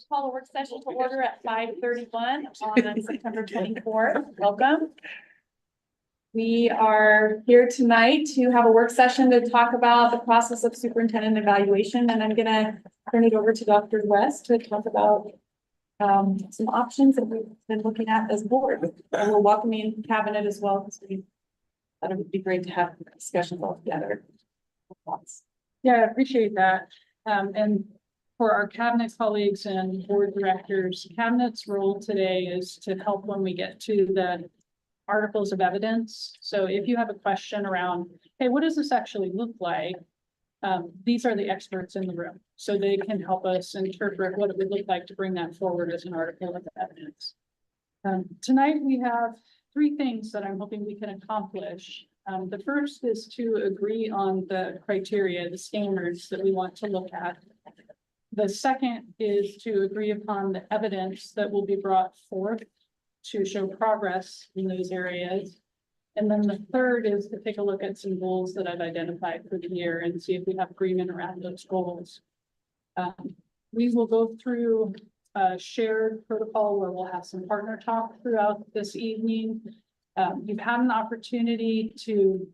Call a work session to order at 5:31 on September 24th. Welcome. We are here tonight to have a work session to talk about the process of superintendent evaluation, and I'm gonna turn it over to Dr. West to talk about some options that we've been looking at as board. And we're welcoming cabinet as well, because we thought it would be great to have discussions all together. Yeah, I appreciate that. And for our cabinet colleagues and board directors, cabinet's role today is to help when we get to the articles of evidence. So if you have a question around, hey, what does this actually look like? These are the experts in the room, so they can help us interpret what it would look like to bring that forward as an article of evidence. Tonight we have three things that I'm hoping we can accomplish. The first is to agree on the criteria, the standards that we want to look at. The second is to agree upon the evidence that will be brought forth to show progress in those areas. And then the third is to take a look at some goals that I've identified for the year and see if we have agreement around those goals. We will go through a shared protocol where we'll have some partner talk throughout this evening. You've had an opportunity to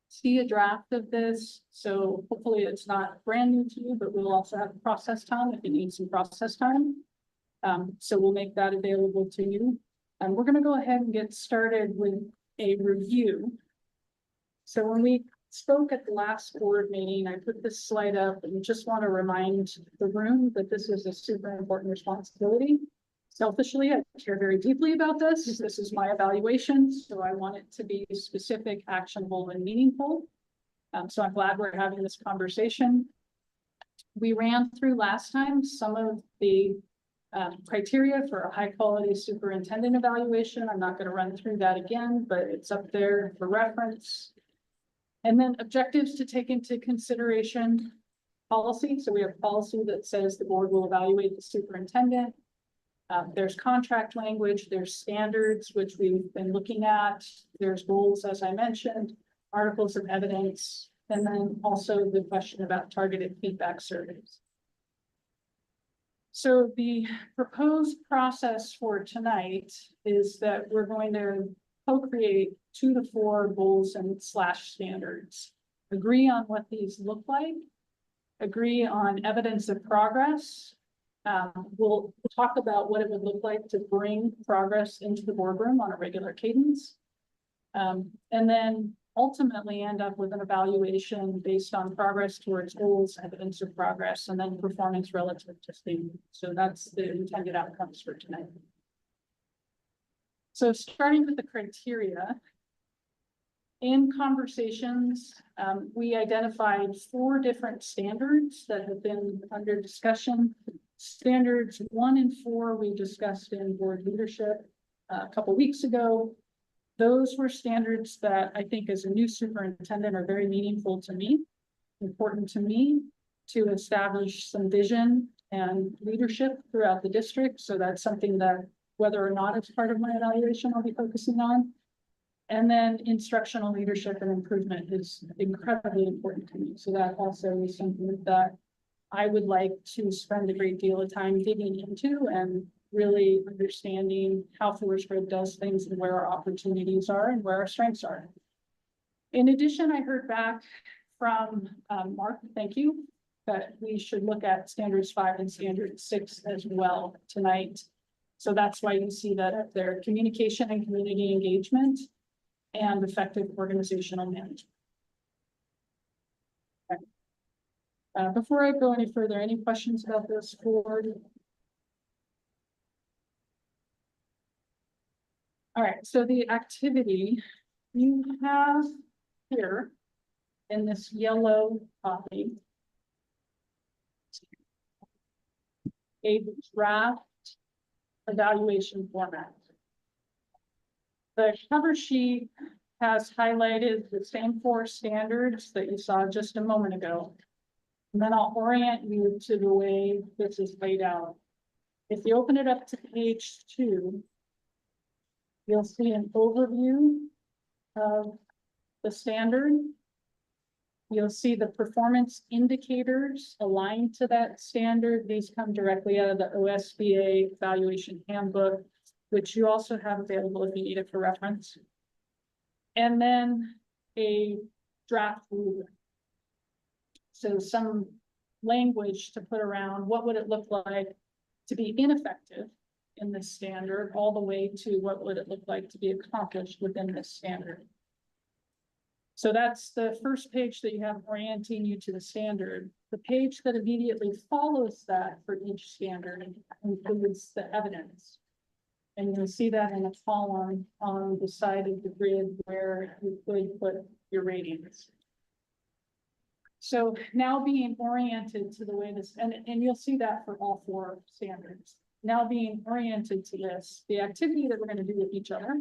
see a draft of this, so hopefully it's not brand new to you, but we'll also have process time if you need some process time. So we'll make that available to you. And we're going to go ahead and get started with a review. So when we spoke at the last board meeting, I put this slide up and just want to remind the room that this is a super important responsibility. Selfishly, I care very deeply about this. This is my evaluation, so I want it to be specific, actionable, and meaningful. So I'm glad we're having this conversation. We ran through last time some of the criteria for a high-quality superintendent evaluation. I'm not going to run through that again, but it's up there for reference. And then objectives to take into consideration. Policy. So we have policy that says the board will evaluate the superintendent. There's contract language, there's standards, which we've been looking at. There's goals, as I mentioned, articles of evidence, and then also the question about targeted feedback surveys. So the proposed process for tonight is that we're going to co-create 2 to 4 goals and standards, agree on what these look like, agree on evidence of progress. We'll talk about what it would look like to bring progress into the boardroom on a regular cadence. And then ultimately end up with an evaluation based on progress towards goals, evidence of progress, and then performance relative to standards. So that's the intended outcomes for tonight. So starting with the criteria, in conversations, we identified 4 different standards that have been under discussion. Standards 1 and 4 we discussed in board leadership a couple weeks ago. Those were standards that I think as a new superintendent are very meaningful to me, important to me to establish some vision and leadership throughout the district. So that's something that whether or not it's part of my evaluation, I'll be focusing on. And then instructional leadership and improvement is incredibly important to me. So that also is something that I would like to spend a great deal of time digging into and really understanding how Forest Grove does things and where our opportunities are and where our strengths are. In addition, I heard back from Mark, thank you, that we should look at standards 5 and standards 6 as well tonight. So that's why you see that up there, communication and community engagement and effective organizational management. Okay. Before I go any further, any questions about this board? All right, so the activity you have here in this yellow copy, a draft evaluation format. The cover sheet has highlighted the same 4 standards that you saw just a moment ago. And then I'll orient you to the way this is laid out. If you open it up to page 2, you'll see an overview of the standard. You'll see the performance indicators aligned to that standard. These come directly out of the OSBA evaluation handbook, which you also have available if you need it for reference. And then a draft rubric. So some language to put around what would it look like to be ineffective in this standard, all the way to what would it look like to be accomplished within this standard. So that's the first page that you have orienting you to the standard. The page that immediately follows that for each standard includes the evidence. And you'll see that in a column on the side of the grid where you could put your ratings. So now being oriented to the way this, and you'll see that for all 4 standards. Now being oriented to this, the activity that we're going to do with each other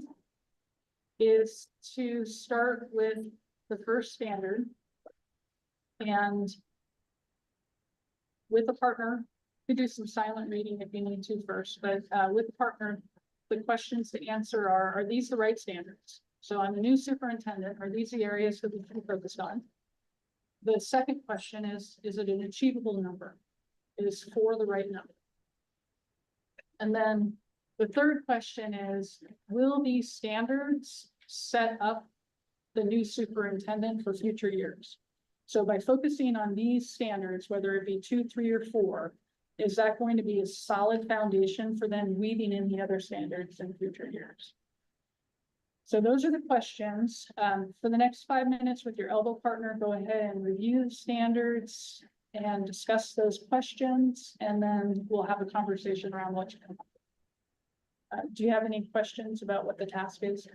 is to start with the first standard. And with a partner, you do some silent reading if you need to first, but with a partner, the questions to answer are these the right standards? So I'm the new superintendent, are these the areas that we can focus on? The second question is it an achievable number? Is 4 the right number? And then the third question is, will these standards set up the new superintendent for future years? So by focusing on these standards, whether it be 2, 3, or 4, is that going to be a solid foundation for then weaving in the other standards in future years? So those are the questions. For the next 5 minutes with your elbow partner, go ahead and review the standards and discuss those questions, and then we'll have a conversation around what you come up with. Do you have any questions about what the task is?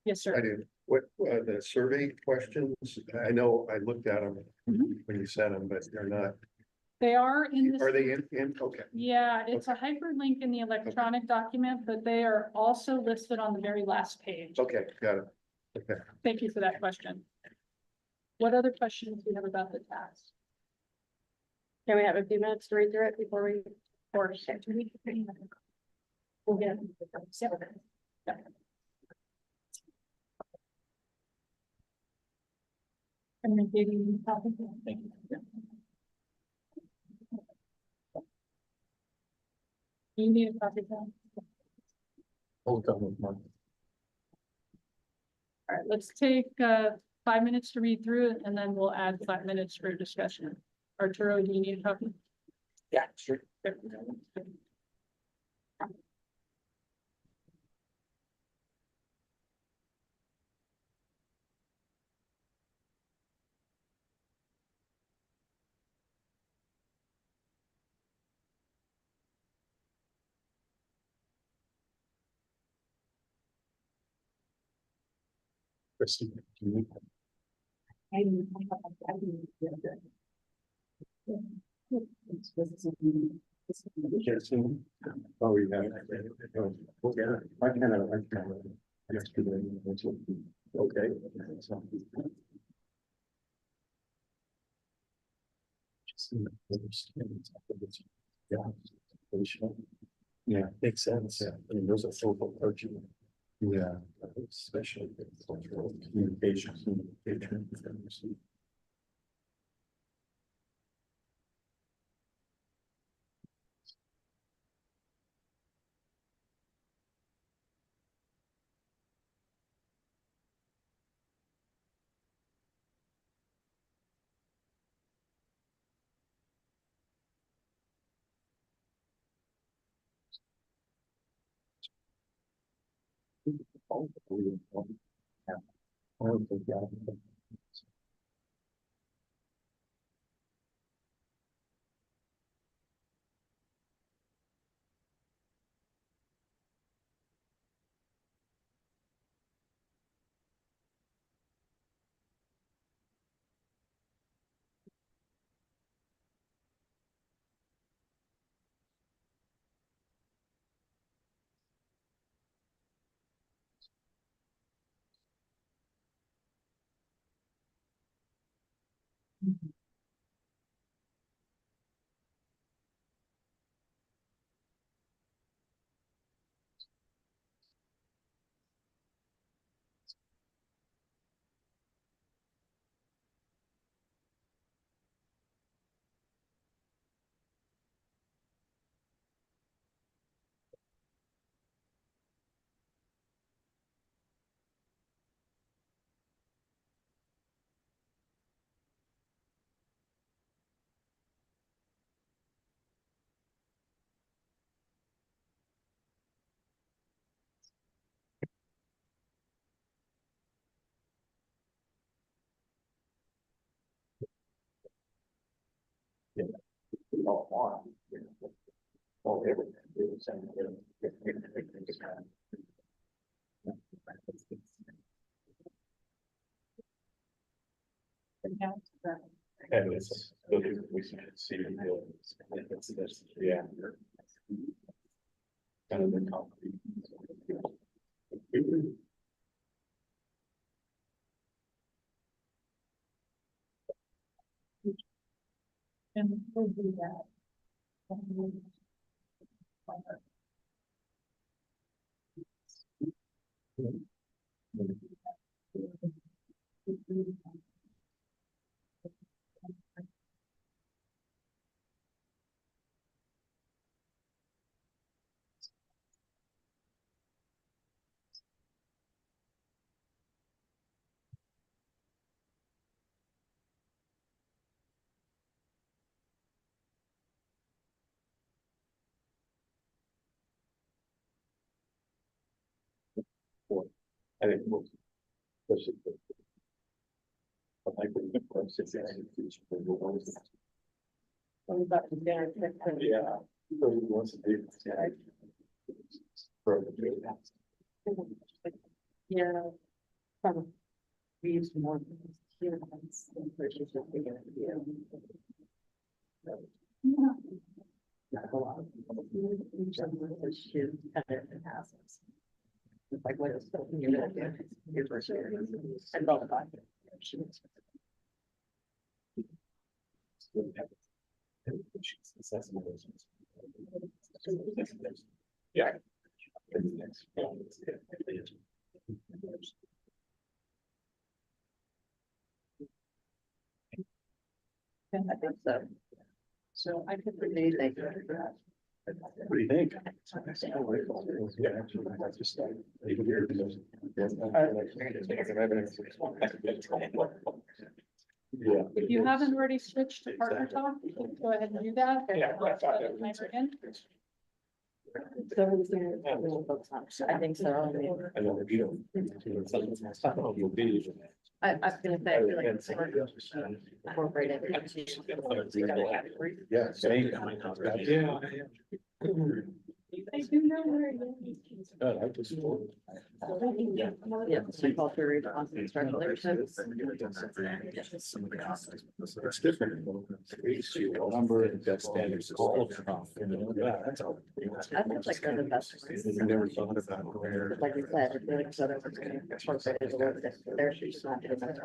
Yes, I sir. do. What, the survey questions, I know I looked at them when you sent them, but they're not, They are in are this. they in? Okay. Yeah, it's a hyperlink in the electronic document, but they are also listed on the very last page. Okay, got it. Okay. Thank you for that question. What other questions do you have about the task? Can we have a few minutes to read through it before we? Or we'll get. Yeah. I'm gonna give you a copy. Thank you. Yeah. Do you need a copy? Tom? Hold on a moment. All right, let's take 5 minutes to read through it, and then we'll add 5 minutes for discussion. Arturo, do you need a copy? Yeah, sure. Okay. Christine, do you need that? Can't see them? Oh, you have it. Oh, okay. I can. Yesterday. Okay. Yeah, makes sense. Yeah, I mean, those are focal coaching. Yeah, especially cultural communication. And it's, we should see the, yeah. Kind of the concrete. And we'll do that. I think most. Especially. I think the process is. Yeah. Once a day. Yeah. We use more. Humans than purchase what we're gonna do. It's like what is you're gonna do your first year and all the time. Yeah. I think so. So I could really think. What do you think? Yeah, actually, I just started 8 years ago. Yeah. If you haven't already switched to partner talk, go ahead and do that. Yeah, I thought that Timer again. So who's gonna, I think so. I mean, I know that you don't. You'll be. I was gonna say, I feel like it's more incorporated. Yeah, same. Yeah. I do know where it is. I just. Yeah, my culture, response, and structural leadership. It's different. Number of death standards. Yeah, that's all. I think like they're the best ones. You never thought about where. Like you said, I feel like so that we're gonna incorporate it a little bit. They're just not doing that.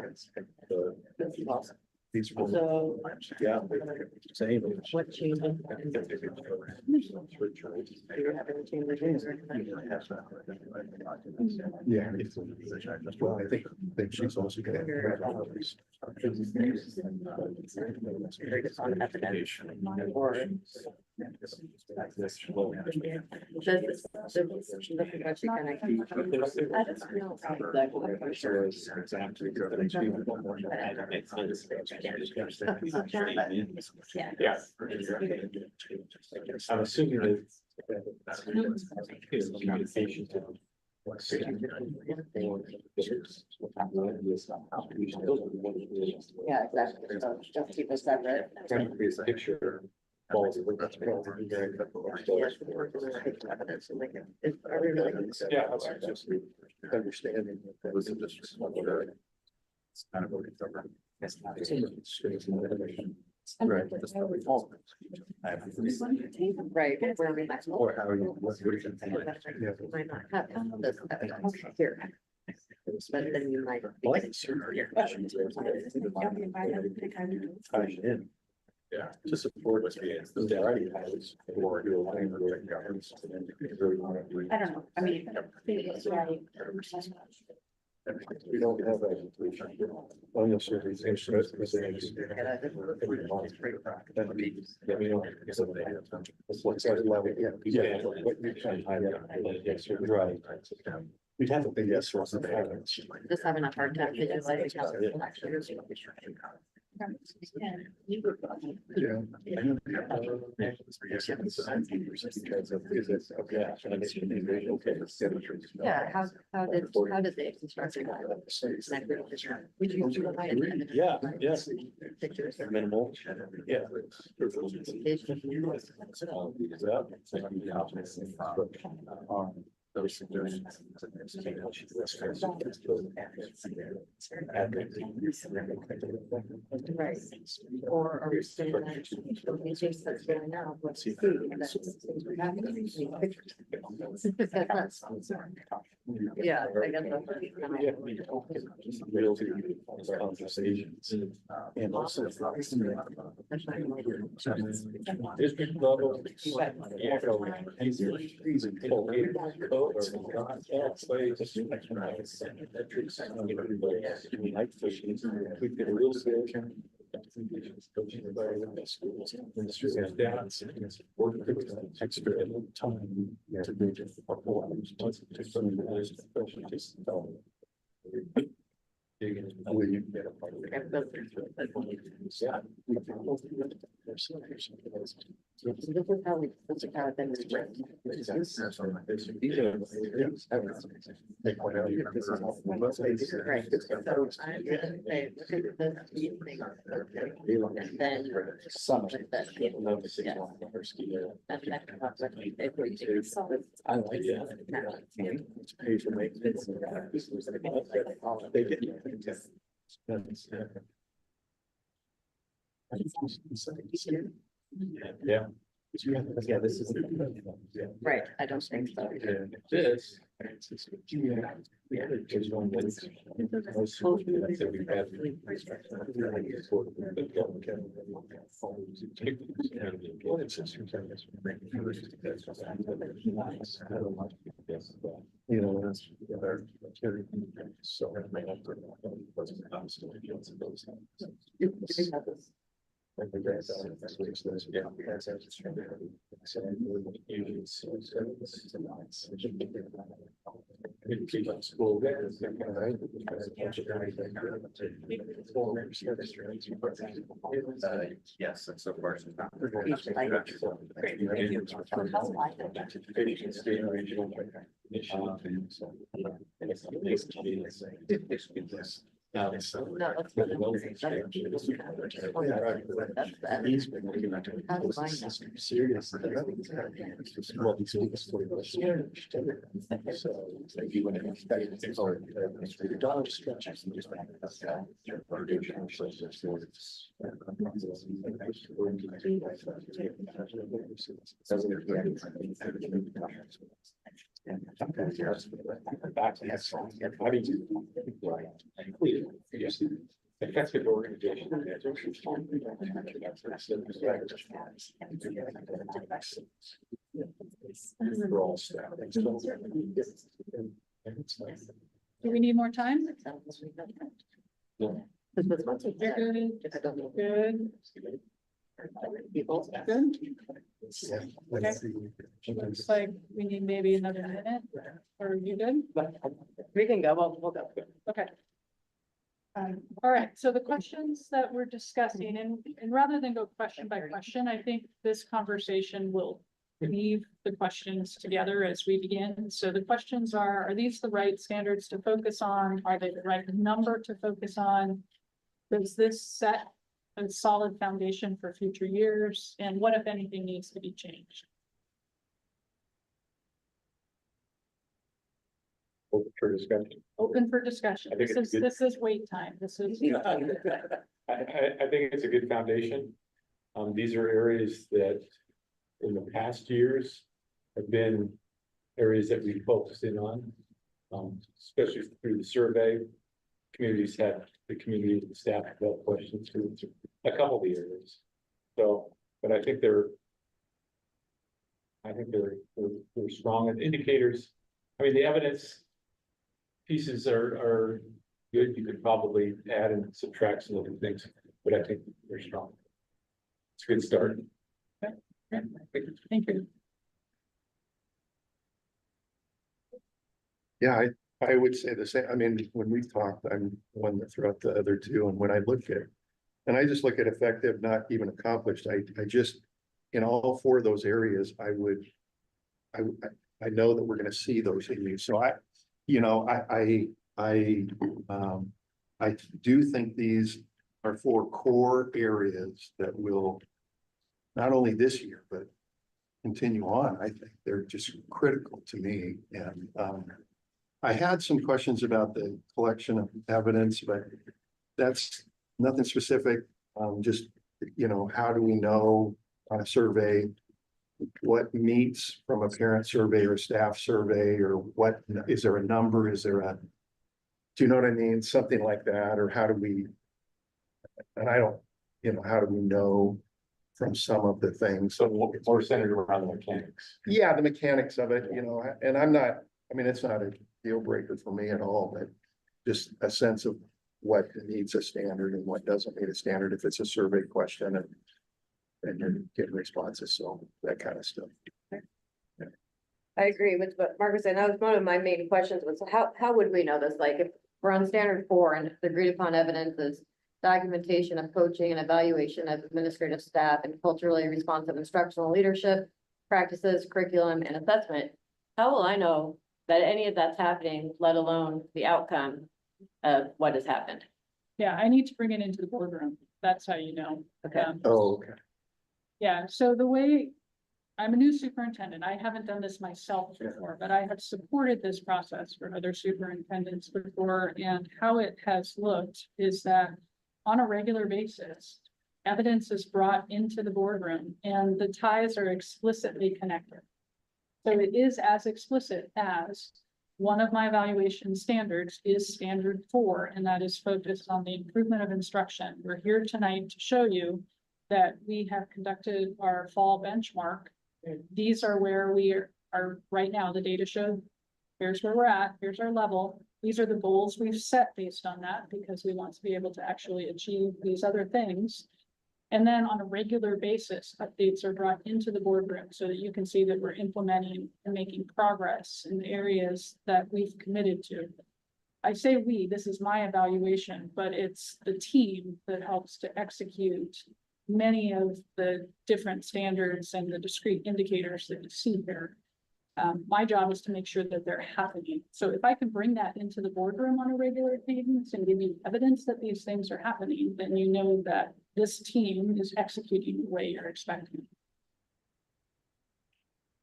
That's awesome. These were. So Yeah. Same. what changes? Do you have any changes? Yeah. Well, I think she's also gonna. Or does the progression kind of keep? I don't know exactly. Yeah. Yeah. I'm assuming that. Communication. Yeah, exactly. So just keep it separate. Picture. Yeah, that's just understanding that was just. It's kind of what it's over. Right. Right. Where we might. Or how you, what you think. Might not have this here. But then you might. Yeah, to support the already has. Or you'll. I don't know, I mean, it's right. We don't have a. Unless you're. Right. We'd have a big yes. Just having a hard time visualizing how. Yeah. Yeah, how did they construct it? Yeah, yes. Pictures. Minimal, yeah. Those suggestions. Right. Or are we saying that it's just that's going now, let's see, that's things we're happening. Yeah, I guess that's. Conversations. And also. District level. Extra time. This is how we, this is how it then is written. Right, so I'm gonna say, look at this evening, okay, and then. Summer. Like that, yeah. And then, if we do solid. I like that. It's paid for maintenance. They get. Yeah. Yeah, this is. Right, I don't think so. This. Yeah. There's one that's. That we've had. You know, that's. So. School there. Yes, and so far. So No, let's put it on Serious. Well, these weeks for the so like you went in or your dog stretches and just. Effective organization. For all staff. Do we need more time? You're Good. People. Good. Looks like we need maybe another minute. Are you good? We can go, we'll go. Okay. All right, so the questions that we're discussing, and rather than go question by question, I think this conversation will weave the questions together as we begin. So the questions are these the right standards to focus on? Are they the right number to focus on? Does this set a solid foundation for future years? And what, if anything, needs to be changed? Open for discussion. Open for discussion. I think it's good. This is wait time. This is. I think it's a good foundation. These are areas that in the past years have been areas that we focused in on. Especially through the survey. Communities had, the community and staff developed questions through a couple of the areas. So, but I think they're strong as indicators. I mean, the evidence pieces are good. You could probably add and subtract some other things, but I think they're strong. It's a good start. Thank you. Yeah, I would say the same. I mean, when we talked, I'm one that threw out the other two, and when I look at And I just look at effective, not even accomplished. I just, in all four of those areas, I know that we're gonna see those in you. So I do think these are four core areas that will not only this year, but continue on. I think they're just critical to me. And I had some questions about the collection of evidence, but that's nothing specific. Just, how do we know on a survey what meets from a parent survey or staff survey, or what, is there a number? Is there a, do you know what I mean? Something like that, or how do we, and I don't, how do we know from some of the things? So more centered around the mechanics. Yeah, the mechanics of it, and I'm not, it's not a deal breaker for me at all, but just a sense of what needs a standard and what doesn't need a standard if it's a survey question and you're getting responses, so that kind of stuff. I agree with what Mark was saying. That was one of my main questions was how would we know this? Like if we're on standard 4 and the agreed upon evidence is documentation of coaching and evaluation of administrative staff and culturally responsive instructional leadership practices, curriculum, and assessment, how will I know that any of that's happening, let alone the outcome of what has happened? Yeah, I need to bring it into the boardroom. That's how you know. Okay. Oh, okay. Yeah, so the way, I'm a new superintendent. I haven't done this myself before, but I have supported this process for other superintendents before. And how it has looked is that on a regular basis, evidence is brought into the boardroom and the ties are explicitly connected. So it is as explicit as one of my evaluation standards is standard 4, and that is focused on the improvement of instruction. We're here tonight to show you that we have conducted our fall benchmark. These are where we are right now. The data showed here's where we're at, here's our level. These are the goals we've set based on that because we want to be able to actually achieve these other things. And then on a regular basis, updates are brought into the boardroom so that you can see that we're implementing and making progress in the areas that we've committed to. I say we, this is my evaluation, but it's the team that helps to execute many of the different standards and the discrete indicators that you see here. My job is to make sure that they're happening. So if I can bring that into the boardroom on a regular cadence and give you evidence that these things are happening, then you know that this team is executing the way you're expecting.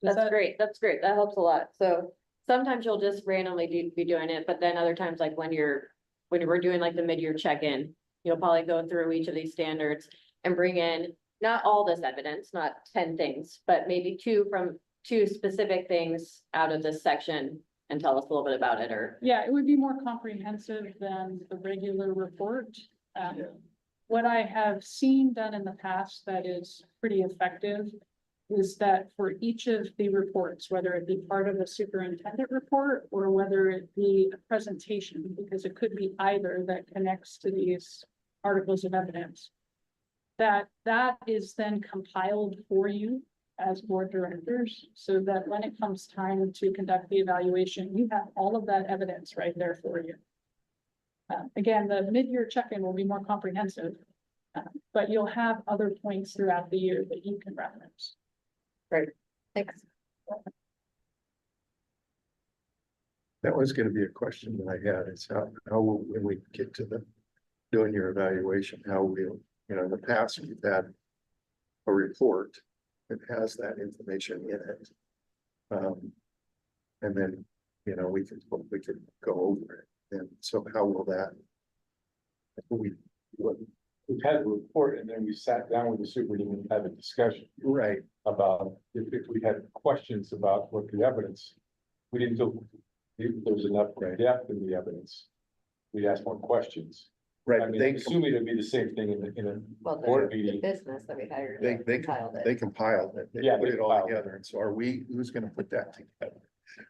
That's great. That's great. That helps a lot. So sometimes you'll just randomly be doing it, but then other times, like when we're doing like the mid-year check-in, you'll probably go through each of these standards and bring in not all this evidence, not 10 things, but maybe two specific things out of this section and tell us a little bit about it. Or yeah, it would be more comprehensive than the regular report. What I have seen done in the past that is pretty effective is that for each of the reports, whether it be part of a superintendent report or whether it be a presentation, because it could be either that connects to these articles of evidence, that is then compiled for you as board directors, so that when it comes time to conduct the evaluation, you have all of that evidence right there for you. Again, the mid-year check-in will be more comprehensive, but you'll have other points throughout the year that you can reference. Great, thanks. That was going to be a question that I had, is how will, when we get to doing your evaluation, how we'll, in the past, we've had a report that has that information in it. And then, we could go over it. And so how will that, We've had a report and then we sat down with the superintendent and had a discussion right, about if we had questions about what the evidence. We didn't feel there was enough depth in the evidence. We asked more questions. right. I mean, I'm assuming it'd be the same thing in a board The meeting. business that we hired. They compiled it. compiled it, they Yeah, put they it all compiled it. together, and so who's gonna put that together?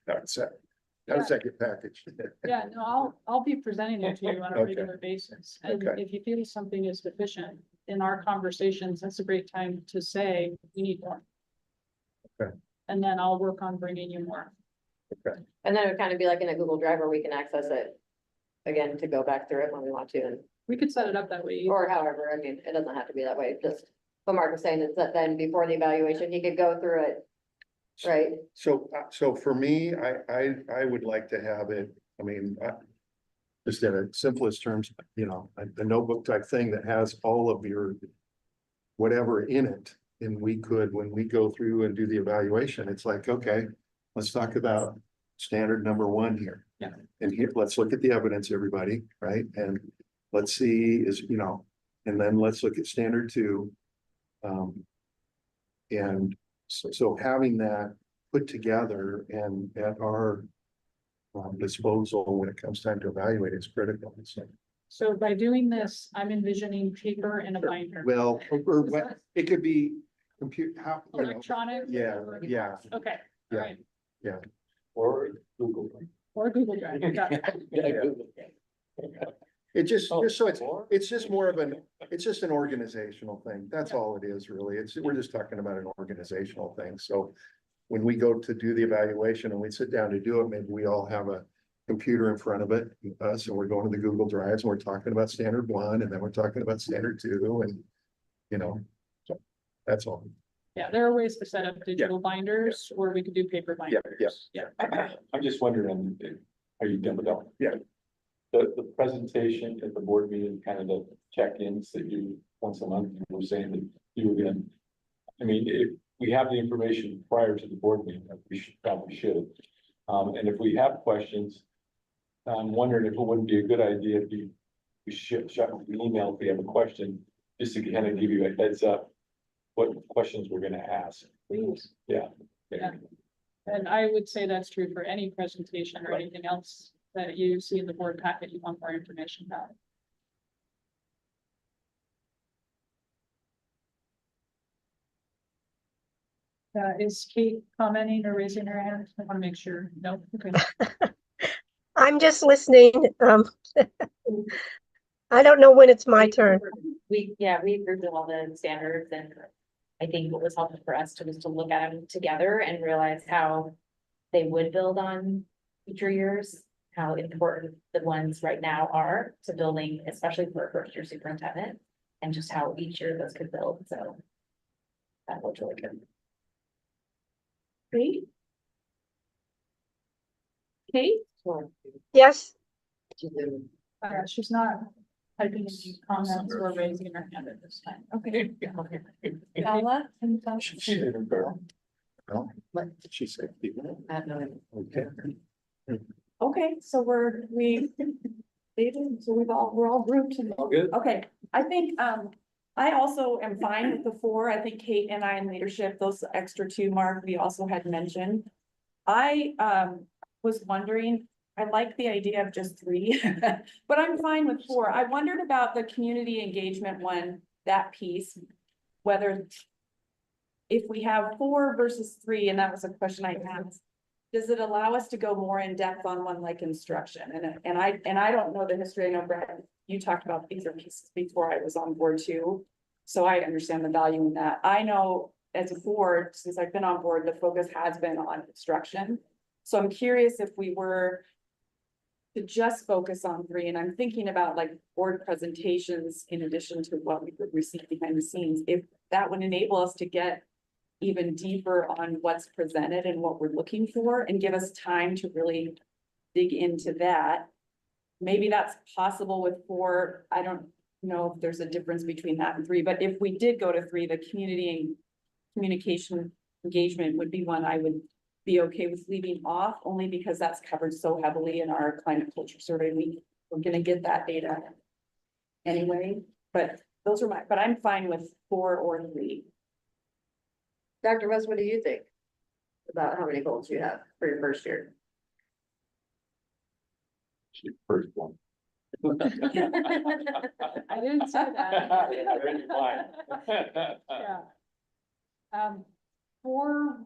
How does that get packaged? Yeah, no, I'll be presenting it to you on a Okay. regular basis. And Okay. if you feel something is deficient in our conversations, that's a great time to say, we need more. Okay. And then I'll work on bringing you more. And then it would kind of be like in a Google Drive where we can access it again to go back through it when we want to. And We could set it up that way. Or however, I mean, it doesn't have to be that way, just, what Mark was saying is that then before the evaluation, he could go through it, right? So for me, I would like to have it, I mean, just in a simplest terms, you know, a notebook type thing that has all of your whatever in it. And we could, when we go through and do the evaluation, it's like, okay, let's talk about standard number one here. Yeah. And here, let's look at the evidence, everybody, right? And let's see is, you know, and then let's look at standard two. And so having that put together and at our disposal when it comes time to evaluate is critical. So, So by doing this, I'm envisioning paper and a binder. well, or what, it could be compute, how, you know, Electronic? yeah, yeah, Okay, Yeah. all right. Or Google. Or Google Drive. Got it. it just so Or- it's just more of an, it's just an organizational thing. That's all it is really. We're just talking about an organizational thing. So when we go to do the evaluation and we sit down to do it, maybe we all have a computer in front of it, us, and we're going to the Google Drives and we're talking about standard one, and then we're talking about standard two, and you know, so that's all. Yeah, there are ways to set up digital binders, or we could do paper binders. Yeah. I'm just wondering, are you done with that? Yeah. The presentation at the board meeting, kind of the check-ins that you once a month, you were saying that you were gonna. I mean, if we have the information prior to the board meeting, we probably should. And if we have questions, I'm wondering if it wouldn't be a good idea if we should email if we have a question, just to kind of give you a heads up what questions we're gonna ask. Please. Yeah. Yeah. And I would say that's true for any presentation or anything else that you see in the board packet you want more information about. Is Kate commenting or raising her hand? I want to make sure. No, okay. I'm just listening. I don't know when it's my turn. We approved of all the standards, and I think what was helpful for us was to look at them together and realize how they would build on future years, how important the ones right now are to building, especially for a first year superintendent, and just how each year those could build, so that was really good. Great. Kate? Yes, She's not typing any comments or raising her hand at this time. Okay. Bella? She's even better. Well, she said, I have no idea. okay. Okay, so David, so we're all grouped. All good? Okay, I think, I also am fine with the four. I think Kate and I in leadership, those extra two, Mark, we also had mentioned. I, was wondering, I like the idea of just three, but I'm fine with four. I wondered about the community engagement one, that piece, whether if we have four versus three, and that was a question I asked, does it allow us to go more in depth on one like instruction? And I don't know the history. I know Brett, you talked about these are pieces before I was on board too. So I understand the value in that. I know as a board, since I've been on board, the focus has been on instruction. So I'm curious if we were to just focus on three, and I'm thinking about like board presentations in addition to what we would receive behind the scenes, if that would enable us to get even deeper on what's presented and what we're looking for and give us time to really dig into that. Maybe that's possible with four. I don't know if there's a difference between that and three, but if we did go to three, the community and communication engagement would be one I would be okay with leaving off, only because that's covered so heavily in our climate culture survey. We're gonna get that data anyway, but those are but I'm fine with four or three. Dr. West, what do you think about how many goals you have for your first year? She's the first one. I didn't say that. Very fine. Yeah. Four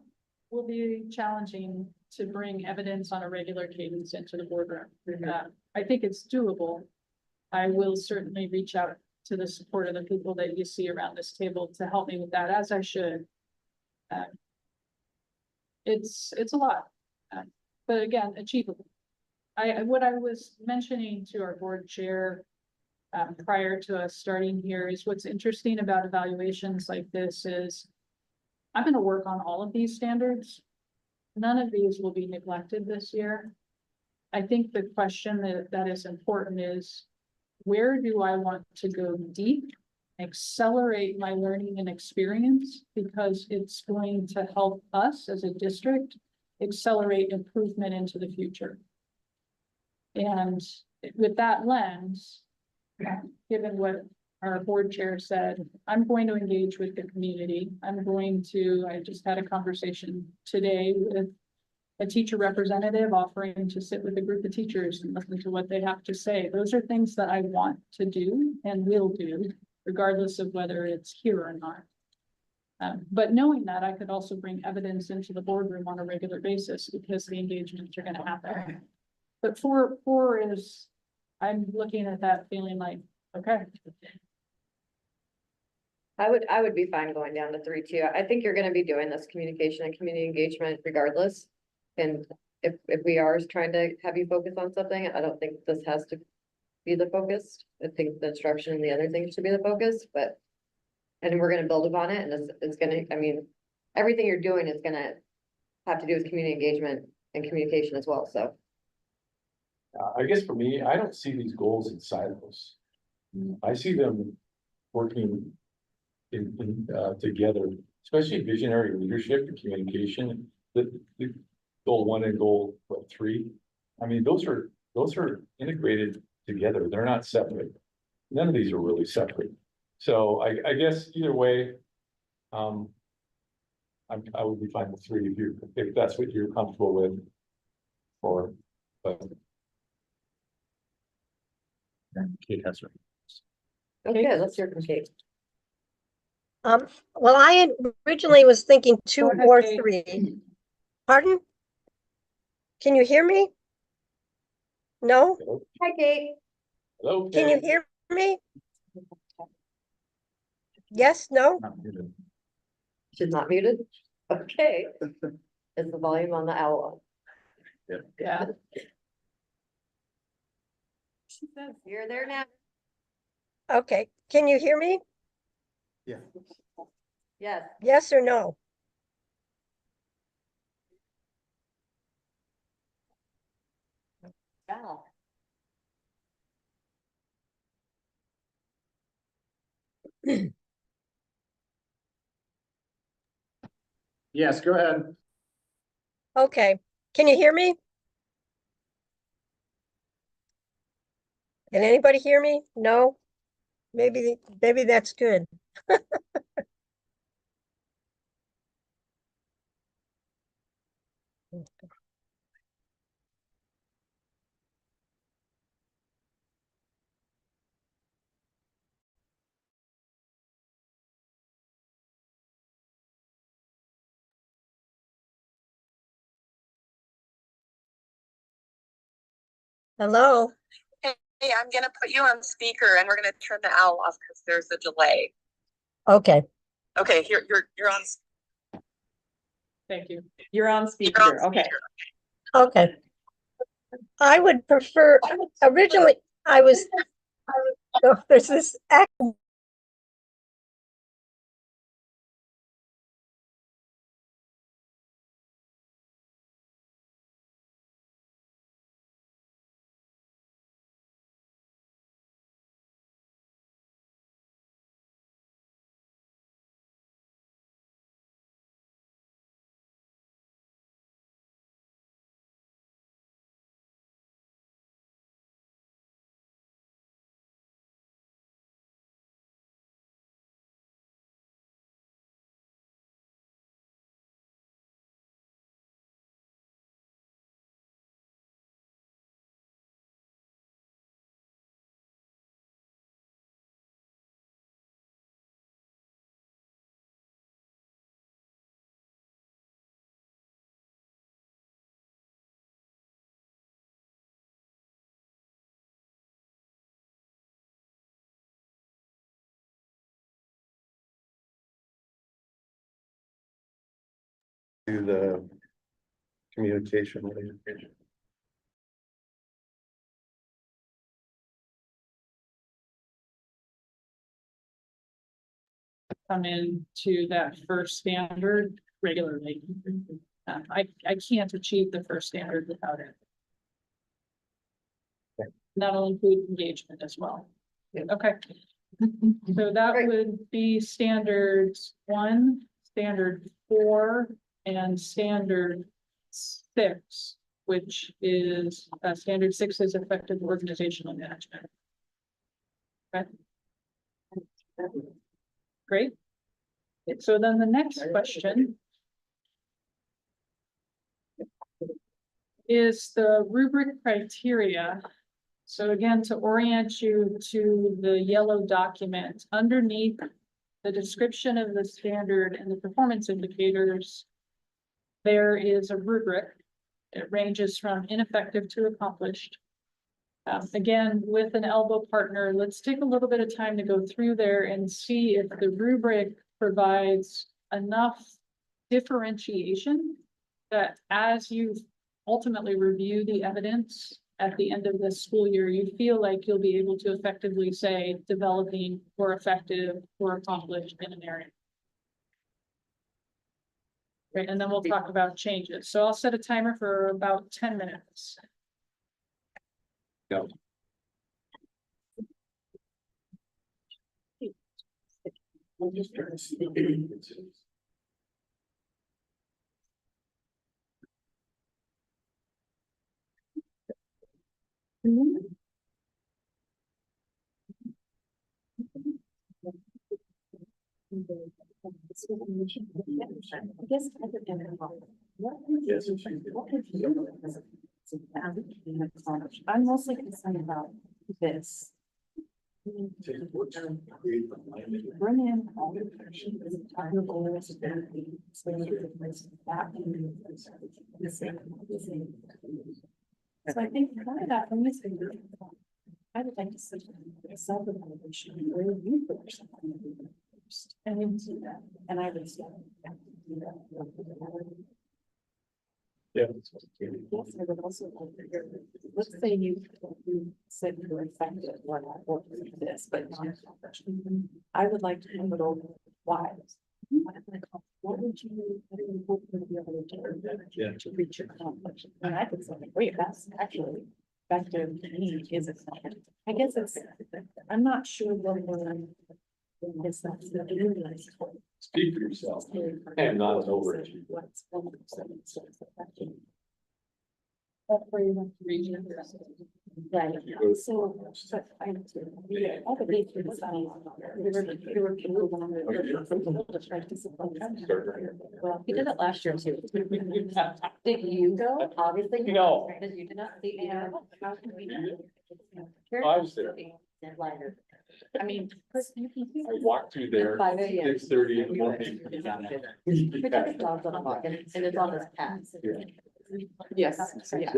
will be challenging to bring evidence on a regular cadence into the boardroom. I think it's doable. I will certainly reach out to the support of the people that you see around this table to help me with that, as I should. It's a lot, but again, achievable. What I was mentioning to our board chair prior to us starting here is what's interesting about evaluations like this is I'm gonna work on all of these standards. None of these will be neglected this year. I think the question that is important is, where do I want to go deep, accelerate my learning and experience, because it's going to help us as a district accelerate improvement into the future. And with that lens, given what our board chair said, I'm going to engage with the community. I just had a conversation today with a teacher representative offering to sit with a group of teachers and listen to what they have to say. Those are things that I want to do and will do, regardless of whether it's here or not. But knowing that, I could also bring evidence into the boardroom on a regular basis because the engagements are going to happen. But four is, I'm looking at that feeling like, okay. I would be fine going down to 3 too. I think you're gonna be doing this communication and community engagement regardless. And if we are trying to have you focus on something, I don't think this has to be the focus. I think the instruction and the other things should be the focus, but. And we're gonna build upon it, and it's gonna, I mean, everything you're doing is gonna have to do with community engagement and communication as well, so. I guess for me, I don't see these goals in silos. I see them working together, especially visionary leadership and communication, the goal 1 and goal 3. I mean, those are integrated together. They're not separate. None of these are really separate. So I guess either way, I would be fine with 3 if that's what you're comfortable with. But Kate has her. Okay, let's hear from Kate. Well, I had originally was thinking 2 Go ahead, or Kate. 3. Pardon? Can you hear me? No? Hi, Kate. Hello, Can you Kate. hear me? Yes, no? She's not muted? Okay. Is the volume on the owl Yeah. on? You're there now? Okay. Can you hear me? Yeah. Yes. Yes or no? Wow. Yes, go ahead. Okay. Can you hear me? Can anybody hear me? No? Maybe that's good. Hello? Hey, I'm gonna put you on speaker and we're gonna turn the owl off because there's a delay. Okay. Okay, you're on. Thank you. You're on You're on speaker. Okay. speaker. Okay. I would prefer, originally, I was, oh, there's this echo. To the communication. come in to that first standard regularly. I can't achieve the first standard without it. That'll include engagement as well. Okay. So that Great. would be standards 1, standard 4, and standard 6, which is, standard 6 is effective organizational management. Okay. Great. So then the next question is the rubric criteria. So again, to orient you to the yellow document, underneath the description of the standard and the performance indicators, there is a rubric. It ranges from ineffective to accomplished. Again, with an elbow partner, let's take a little bit of time to go through there and see if the rubric provides enough differentiation that as you ultimately review the evidence at the end of this school year, you feel like you'll be able to effectively say developing or effective or accomplished in an area. Right, and then we'll talk about changes. So I'll set a timer for about 10 minutes. Go. I guess. I'm mostly concerned about this. Bring in all the protection, the goals, so I think part of that for me is I would like to see a self-evaluation where you put yourself in the first. And we see that, and I would say. Yeah. Yes, I would also like to hear, let's say you said you were effective, what I work with this, but not. I would like to know it all, why. What would you hope to be able to do to reach your accomplishment? And I would say, wait, that's actually effective to me, is it not? I guess it's, I'm not sure what we're. It's not. Speak for yourself and not an overachiever. That's where you want to reach. Right, so, but I, all the way through the science, we were people on well, We did it last year too. Did you go? Obviously. No. Because you did not see. How can we do it? I was there. I mean, cause you can. I walked through there 5 a.m. 6:30 in the morning. We got the dogs on a walk and it's on this path. Yes. Yeah.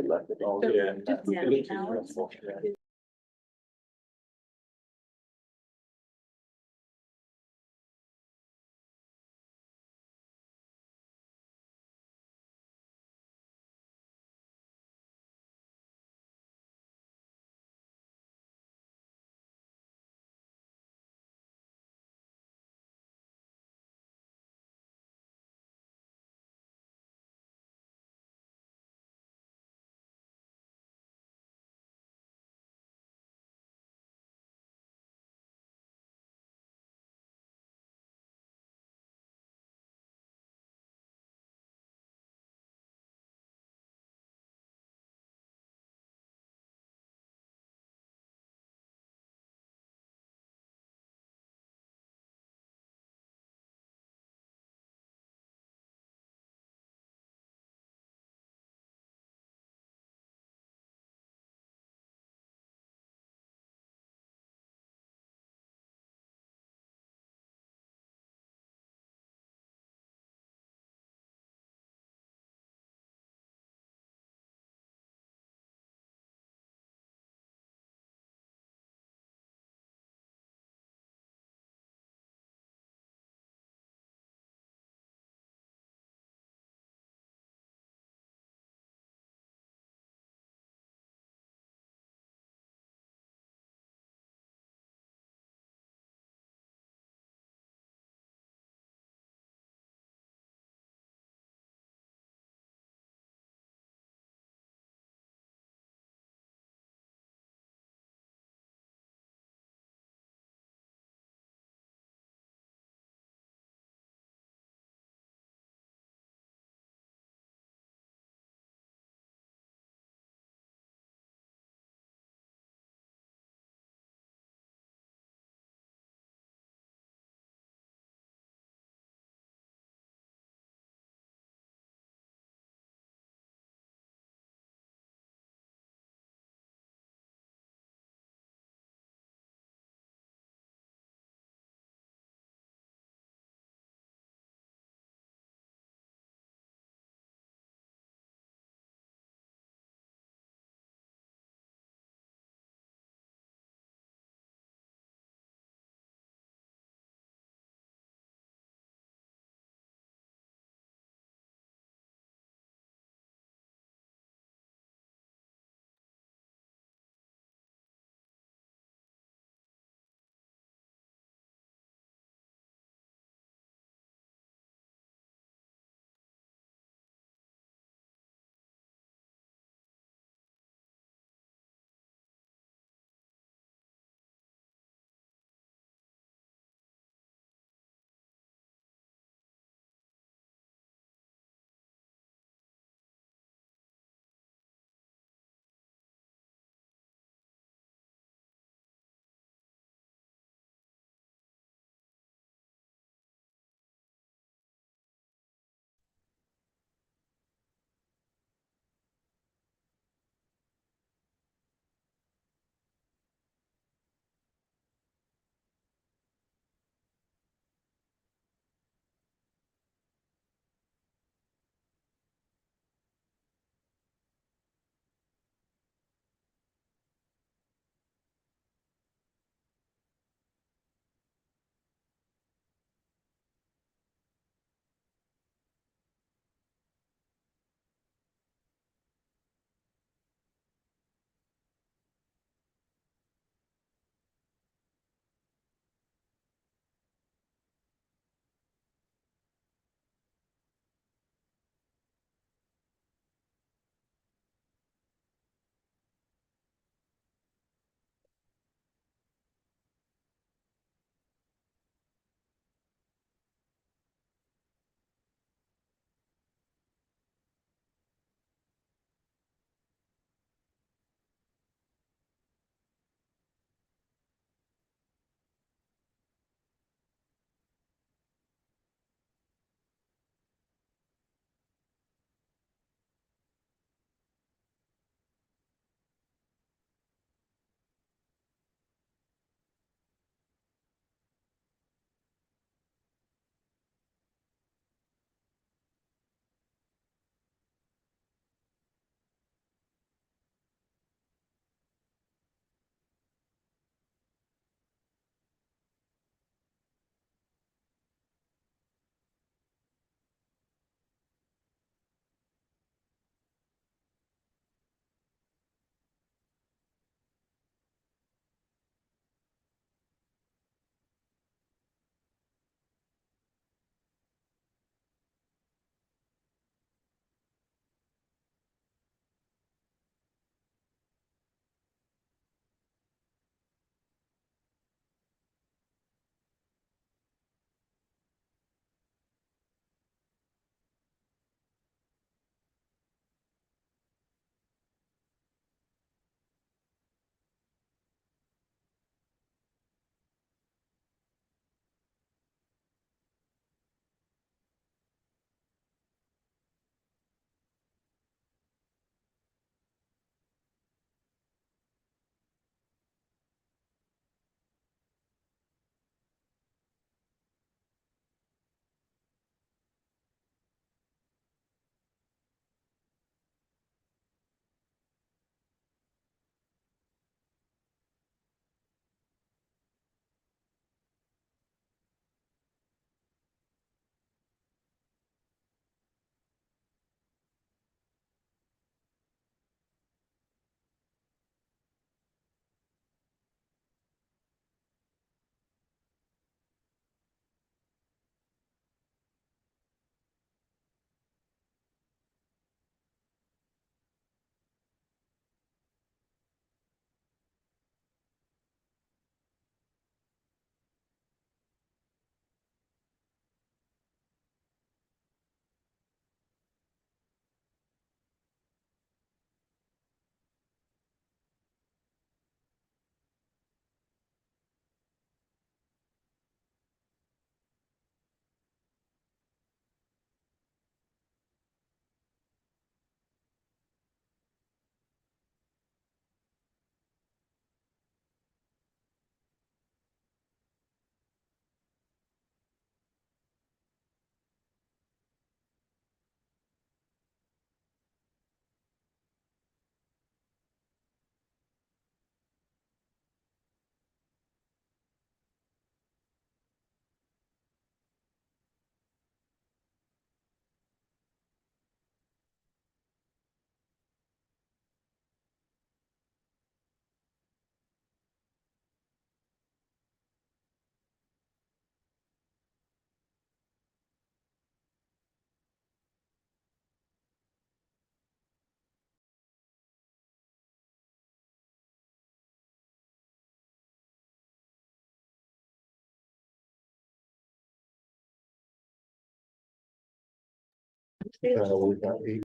We've got 8.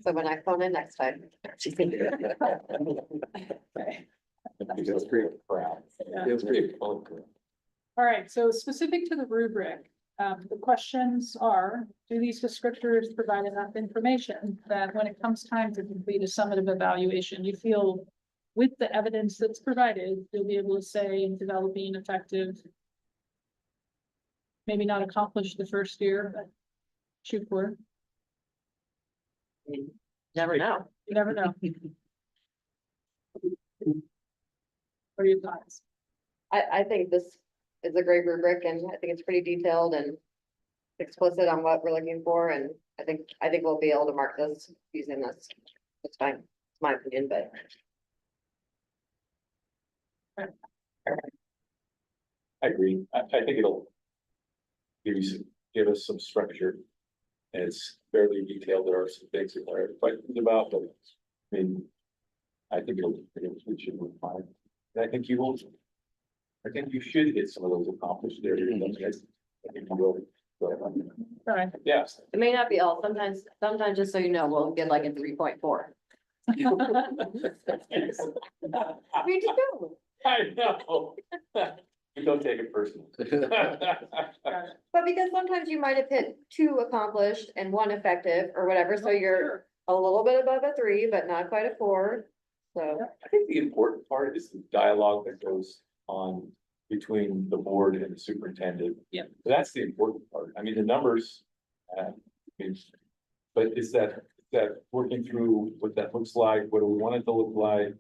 So when I phone in next time. Feels pretty proud. Feels pretty fun. All right, so specific to the rubric, the questions are, do these descriptors provide enough information that when it comes time to complete a summative evaluation, you feel with the evidence that's provided, you'll be able to say in developing effective, maybe not accomplish the first year, but shoot for, Never know. you never know. What are your thoughts? I think this is a great rubric and I think it's pretty detailed and explicit on what we're looking for, and I think we'll be able to mark this using this. It's fine, it's my opinion, but. I agree. I think it'll give us some structure. And it's fairly detailed. There are some things that are questions about, but I mean, I think it should be fine. And I think you will. I think you should get some of those accomplished there. I think you will. So, All right, yes. It may not be all, sometimes, just so you know, we'll get like a 3.4. Me too. I know. Don't take it personally. But because sometimes you might have hit 2 accomplished and 1 effective or whatever, so you're a little bit above a 3, but not quite a 4. So, I think the important part is the dialogue that goes on between the board and the superintendent. Yeah. That's the important part. I mean, the numbers, but is that working through what that looks like? What do we want it to look like?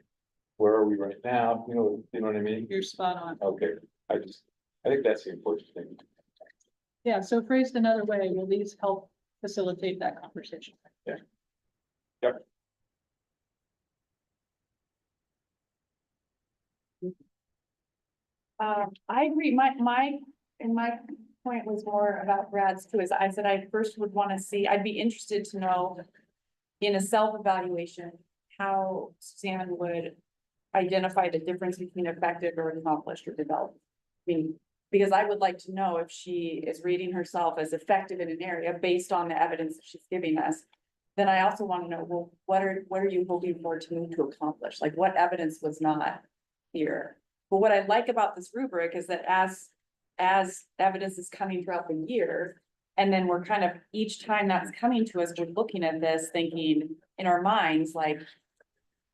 Where are we right now? You know what I mean? you're spot on. Okay, I think that's the important thing. Yeah, so phrased another way, will these help facilitate that conversation? Yeah. Yep. I agree. My point was more about Brad's too, is I said I first would want to see, I'd be interested to know in a self-evaluation, how Suzanne would identify the difference between effective or accomplished or developed. I mean, because I would like to know if she is reading herself as effective in an area based on the evidence that she's giving us. Then I also want to know, well, what are you hoping for to move to accomplish? Like what evidence was not here? But what I like about this rubric is that as evidence is coming throughout the year, and then we're kind of, each time that's coming to us, we're looking at this thinking in our minds, like,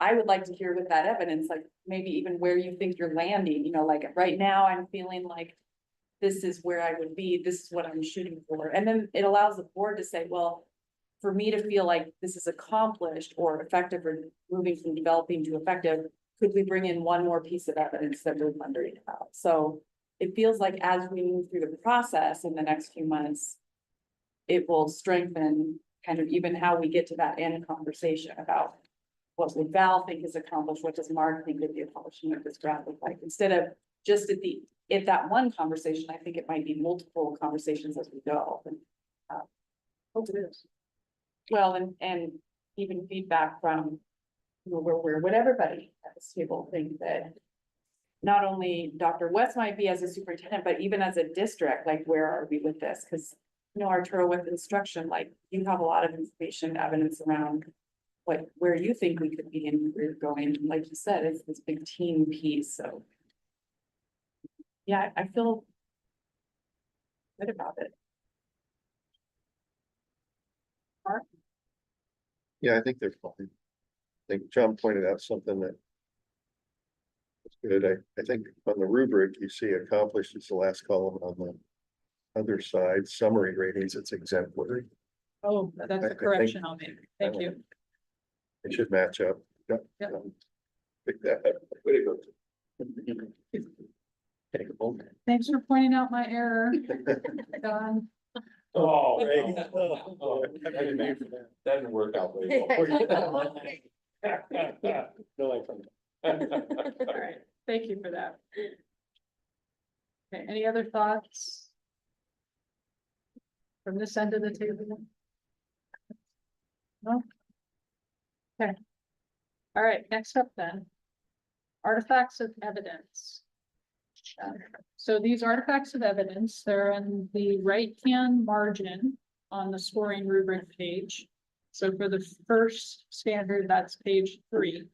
I would like to hear with that evidence, like maybe even where you think you're landing, you know, like right now I'm feeling like this is where I would be, this is what I'm shooting for. And then it allows the board to say, well, for me to feel like this is accomplished or effective or moving from developing to effective, could we bring in one more piece of evidence that we're wondering about? So it feels like as we move through the process in the next few months, it will strengthen kind of even how we get to that end conversation about what would Val think is accomplished, what does Mark think of the accomplishment of this graph look like? Instead of just at that one conversation, I think it might be multiple conversations as we go. And, Hope it is. well, and even feedback from what everybody at this table think that not only Dr. West might be as a superintendent, but even as a district, like where are we with this? Because Arturo, with instruction, like you have a lot of information, evidence around where you think we could be and where you're going. Like you said, it's this big team piece. So yeah, I feel good about it. Mark? Yeah, I think they're fine. I think John pointed out something that is good. I think on the rubric, you see accomplished is the last column. On the other side, summary ratings, it's exemplary. Oh, that's I a think- correction I'll make. Thank you. It should match up. Yep. Yep. Pick that up. Way to go. Thanks for pointing out my error, Don. Oh, that didn't work out very well. for you. No, I don't. All right, thank you for that. Okay, any other thoughts? From this end of the table? No? Okay. All right, next up then. Artifacts of evidence. So these artifacts of evidence, they're in the right-hand margin on the scoring rubric page. So for the first standard, that's page 3.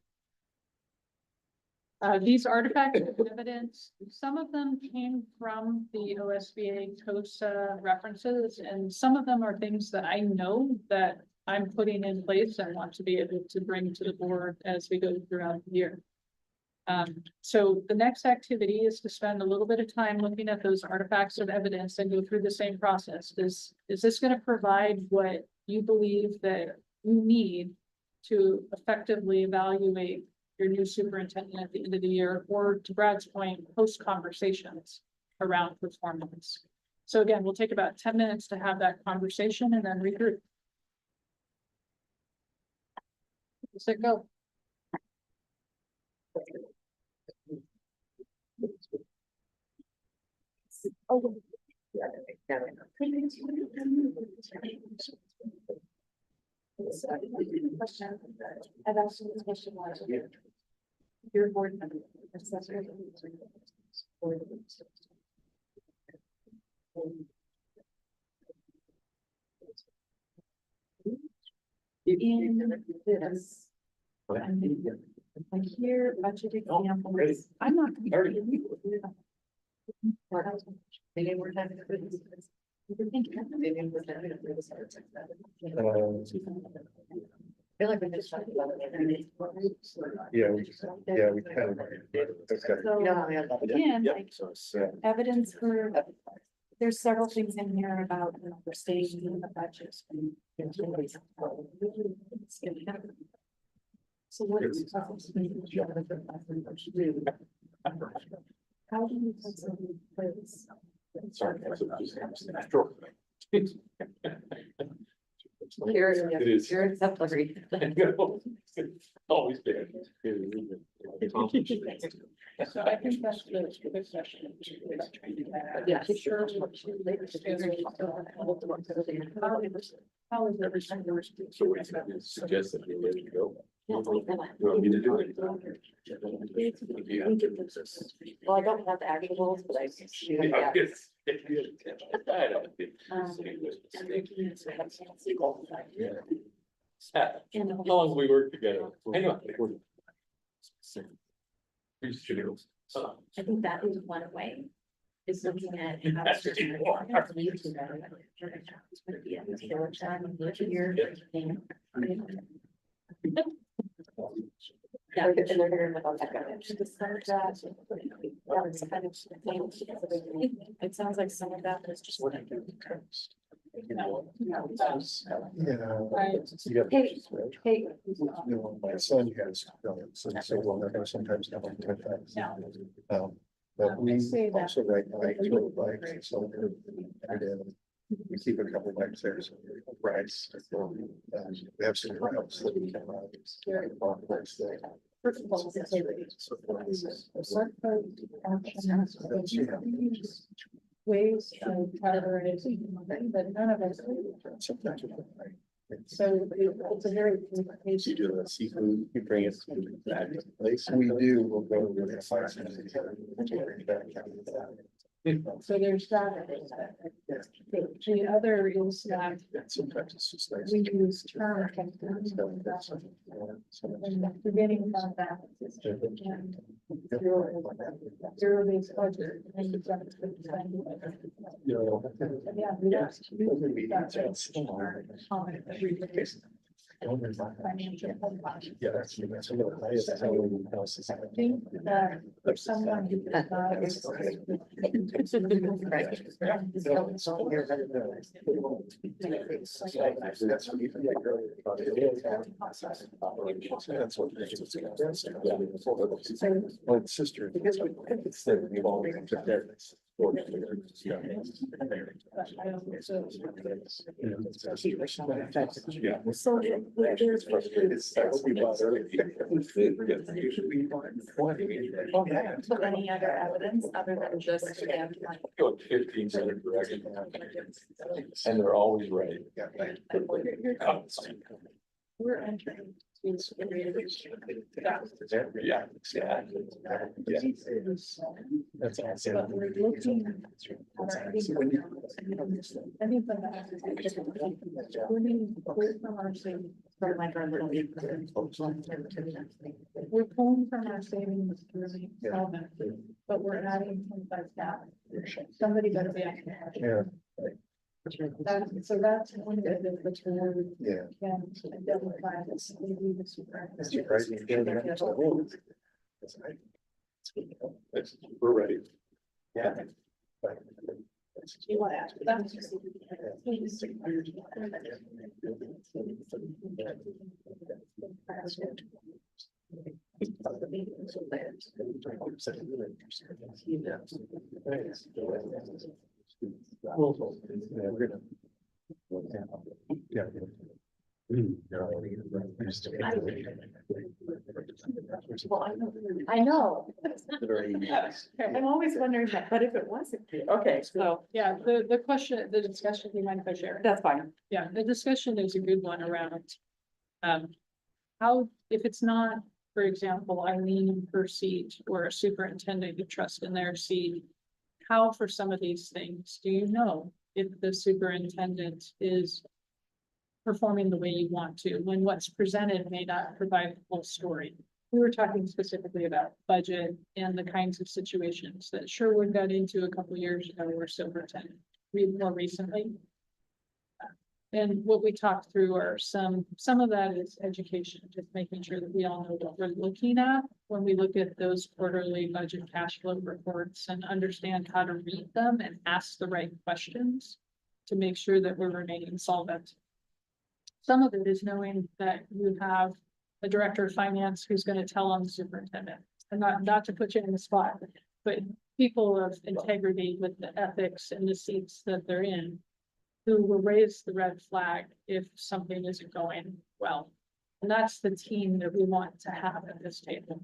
These artifacts of evidence, some of them came from the OSBA COSA references, and some of them are things that I know that I'm putting in place and want to be able to bring to the board as we go throughout the year. So the next activity is to spend a little bit of time looking at those artifacts of evidence and go through the same process. Is this going to provide what you believe that you need to effectively evaluate your new superintendent at the end of the year, or to Brad's point, host conversations around performance? So again, we'll take about 10 minutes to have that conversation and then regroup. Let's go. I've asked you this question last year. Your board member. In this. I hear budget examples. I'm not. Maybe we're having a good. I feel like we just talked about it. Yeah, we kind of. Okay. Again, like evidence for, there's several things in here about the state and the budget. So what is? How do you? Sorry. You're exemplary. Always been. So I think that's the good session. Yeah. Sure. How is every single? So we suggest that we let it go. You want me to do it? Well, I don't have the actuals, but I. How long we worked together? Anyway. I think that is one way, is looking at how. That's what you want. Yeah. It sounds like some of that is just. Hey, My son has, so we'll sometimes have like 10 times. But we also ride bikes, road bikes, and so we keep a couple bikes there, so rides. We have some routes that we can ride. First of all, ways of categorizing, but none of us. Sometimes. So it's a very. You do the seafood, you bring it to that place. We do, we'll go with the fire. So there's that. The other is that Sometimes it's just nice. we use term. Forgetting about that. Zero based budget. Yeah. we Yeah, that's some of the highest selling houses. I think that for someone who does. My sister. Any other evidence other than just? Go 15 cent direction. And they're always right. We're entering. into the Yeah. That's awesome. But we're looking at our- I think from that. We're being pulled from our savings. From like our little. We're pulling from our savings through solvent, but we're adding 25 staff. Somebody better be asking. Yeah. So that's one of the board Yeah. can identify this. Maybe the super. That's surprising. We're ready. Yeah. You want to ask them? Yeah. I know. I'm always wondering that, but if it wasn't, okay, so Yeah, the question, the discussion, do you mind if I share? that's fine. Yeah, the discussion is a good one around. How, if it's not, for example, Eileen in her seat or a superintendent you trust in their seat. How for some of these things, do you know if the superintendent is performing the way you want to, when what's presented may not provide the full story? We were talking specifically about budget and the kinds of situations that Sherwood got into a couple years ago where superintendent, more recently. And what we talked through are some of that is education, just making sure that we all know what we're looking at when we look at those quarterly budget cash flow reports and understand how to read them and ask the right questions to make sure that we're remaining solvent. Some of it is knowing that you have a director of finance who's going to tell on the superintendent, and not to put you in the spot, but people of integrity with the ethics and the seats that they're in, who will raise the red flag if something isn't going well. And that's the team that we want to have at this table.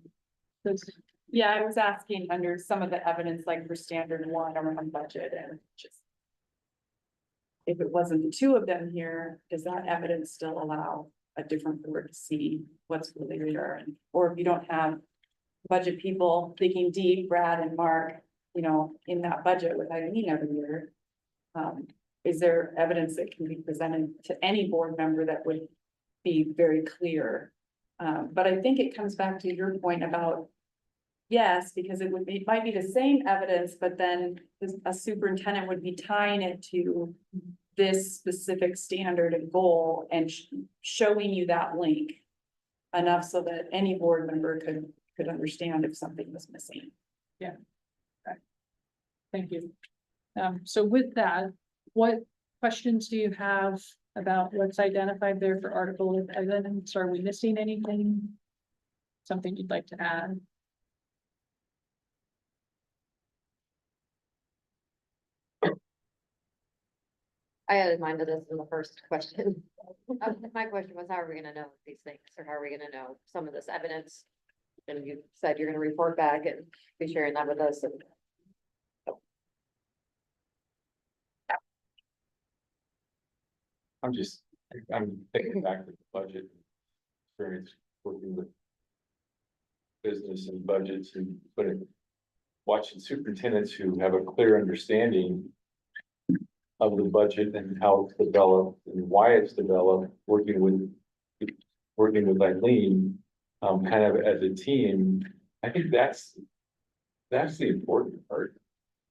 Because Yeah, I was asking under some of the evidence, like for standard one around budget and just. If it wasn't the two of them here, does that evidence still allow a different board to see what's really there? And, or if you don't have budget people thinking deep, Brad and Mark, you know, in that budget with Eileen every year. Is there evidence that can be presented to any board member that would be very clear? But I think it comes back to your point about. Yes, because it would be, it might be the same evidence, but then a superintendent would be tying it to this specific standard and goal and showing you that link enough so that any board member could understand if something was missing. thank you. So with that, what questions do you have about what's identified there for article of evidence? Are we missing anything? Something you'd like to add? I added mine to this in the first question. My question was, how are we gonna know these things, or how are we gonna know some of this evidence? And you said you're gonna report back and be sharing that with us, and I'm thinking back to the budget experience working with business and budgets and watching superintendents who have a clear understanding of the budget and how it's developed and why it's developed, working with Eileen, kind of as a team. I think that's the important part.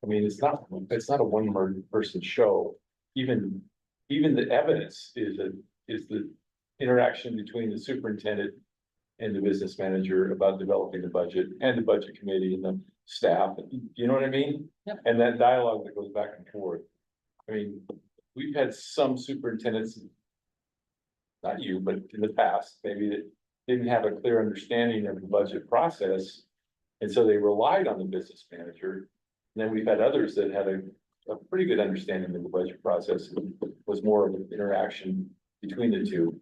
I mean, it's not a one person show. Even the evidence is the interaction between the superintendent and the business manager about developing the budget and the budget committee and the staff. You know what I mean? Yep. And that dialogue that goes back and forth. I mean, we've had some superintendents, not you, but in the past, maybe that didn't have a clear understanding of the budget process. And so they relied on the business manager then we've had others that had a pretty good understanding of the budget process, was more of an interaction between the two.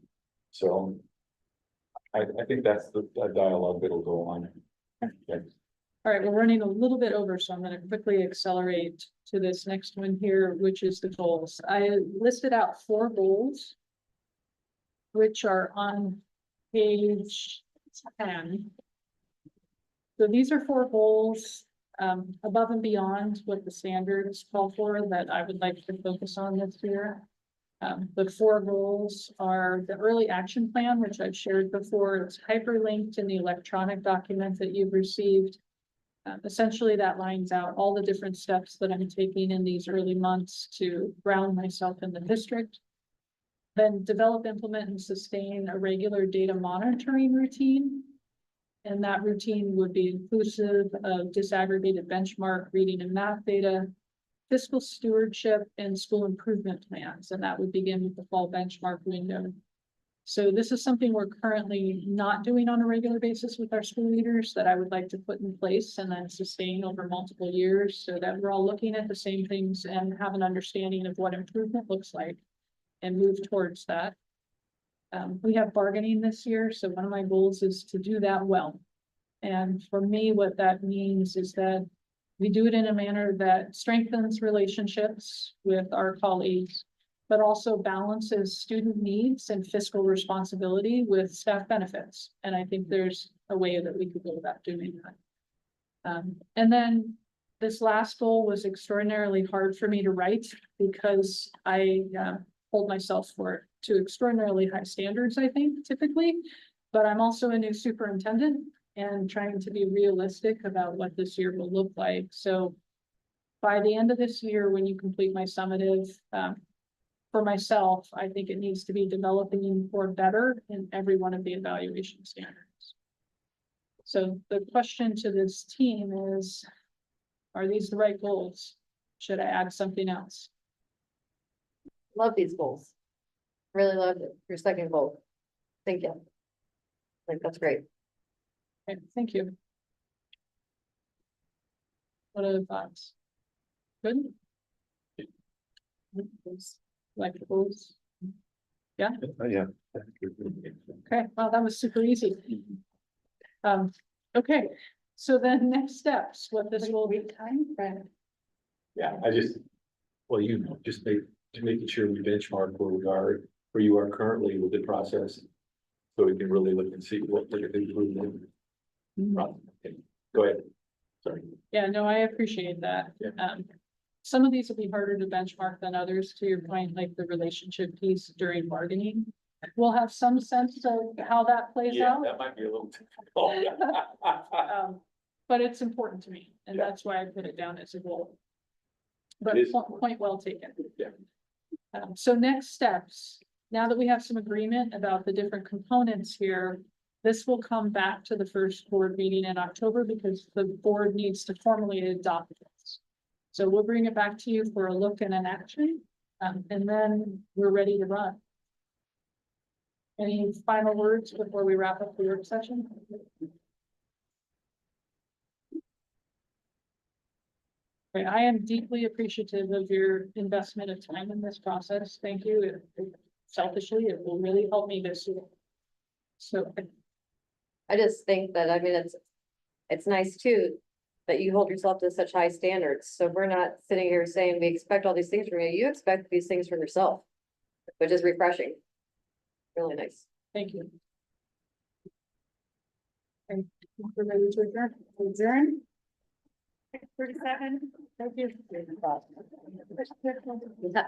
So I think that's the dialogue that'll go on. Yeah. All right, we're running a little bit over, so I'm gonna quickly accelerate to this next one here, which is the goals. I listed out 4 goals, which are on page 10. So these are 4 goals, above and beyond what the standards call for that I would like to focus on this year. The 4 goals are the early action plan, which I've shared before. It's hyperlinked in the electronic document that you've received. Essentially, that lines out all the different steps that I'm taking in these early months to ground myself in the district. Then develop, implement, and sustain a regular data monitoring routine. And that routine would be inclusive of disaggregated benchmark reading and math data, fiscal stewardship, and school improvement plans. And that would begin with the fall benchmark window. So this is something we're currently not doing on a regular basis with our school leaders that I would like to put in place and then sustain over multiple years so that we're all looking at the same things and have an understanding of what improvement looks like and move towards that. We have bargaining this year, so one of my goals is to do that well. And for me, what that means is that we do it in a manner that strengthens relationships with our colleagues, but also balances student needs and fiscal responsibility with staff benefits. And I think there's a way that we could go about doing that. And then this last goal was extraordinarily hard for me to write because I hold myself to extraordinarily high standards, I think, typically. But I'm also a new superintendent and trying to be realistic about what this year will look like. So by the end of this year, when you complete my summative, for myself, I think it needs to be developing for better in every one of the evaluation standards. So the question to this team is, are these the right goals? Should I add something else? Love these goals. Really love your second goal. Thank you. I think that's great. Okay, thank you. What are the thoughts? Good? Like the goals? Yeah. Okay, well, that was super easy. Okay, so then next steps, what this will be time frame. Yeah, well, you just making sure we benchmark where you are currently with the process. So we can really look and see what they're improvement. Okay, go ahead. Sorry. Yeah, no, I appreciate that. Yeah. Some of these will be harder to benchmark than others, to your point, like the relationship piece during bargaining. We'll have some sense of how that plays Yeah, out. that might be a little difficult. But it's important to me, and Yeah. that's why I put it down as a goal. But It is. point well taken. Yeah. So next steps, now that we have some agreement about the different components here, this will come back to the first board meeting in October because the board needs to formally adopt this. So we'll bring it back to you for a look and an action, and then we're ready to run. Any final words before we wrap up the work session? Okay, I am deeply appreciative of your investment of time in this process. Thank you. Selfishly, it will really help me this year. So I just think that, I mean, it's nice too, that you hold yourself to such high standards. So we're not sitting here saying we expect all these things from you. You expect these things from yourself, which is refreshing. Really nice. thank you. And we're ready to adjourn. Adjourn. 37. Thank you. Yeah.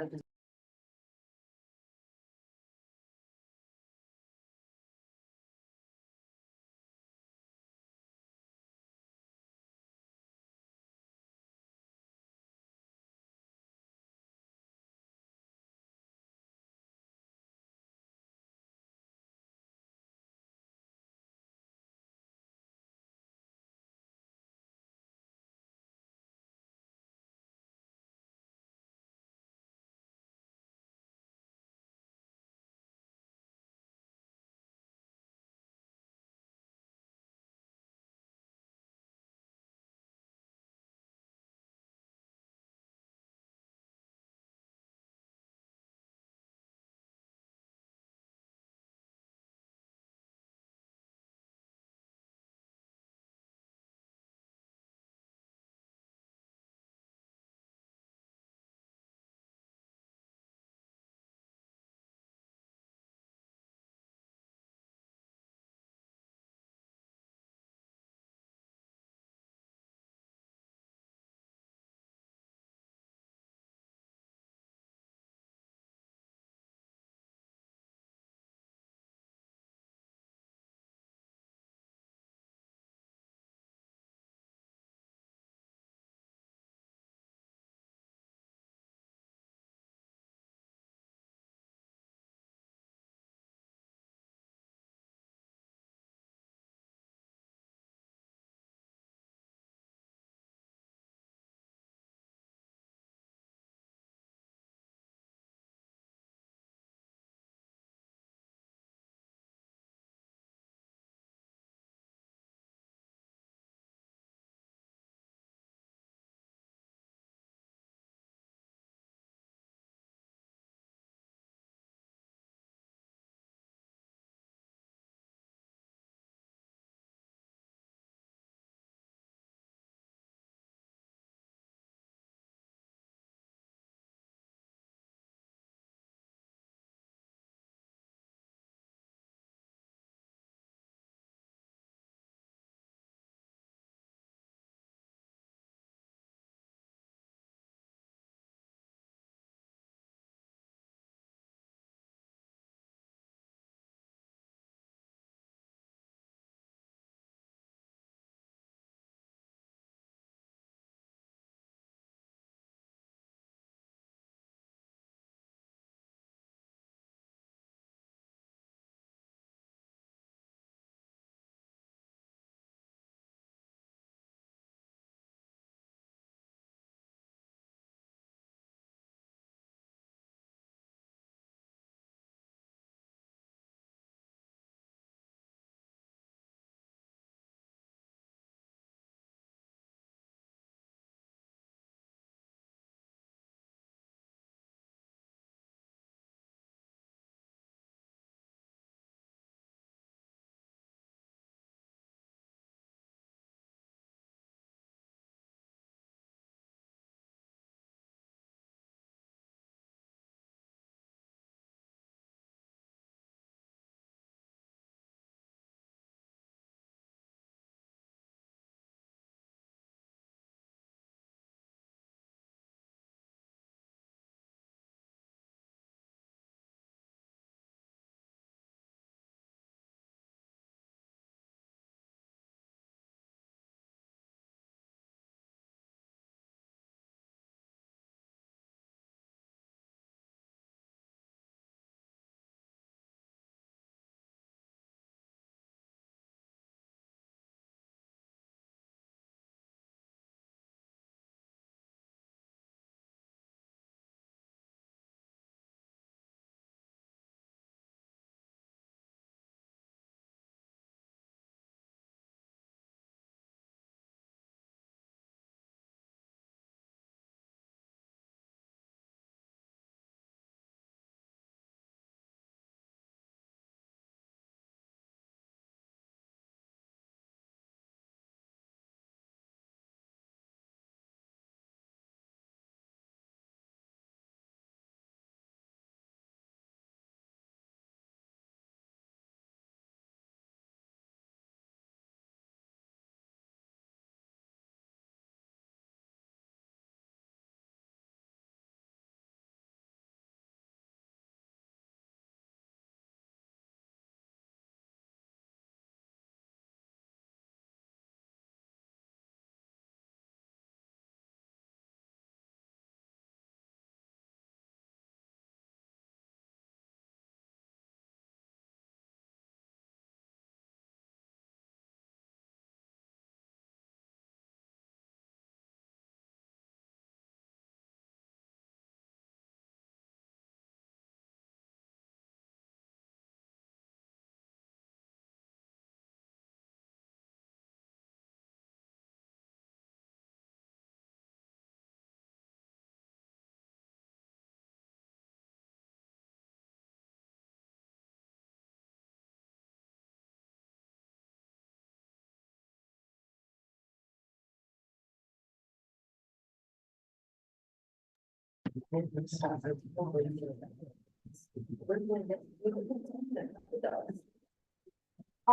All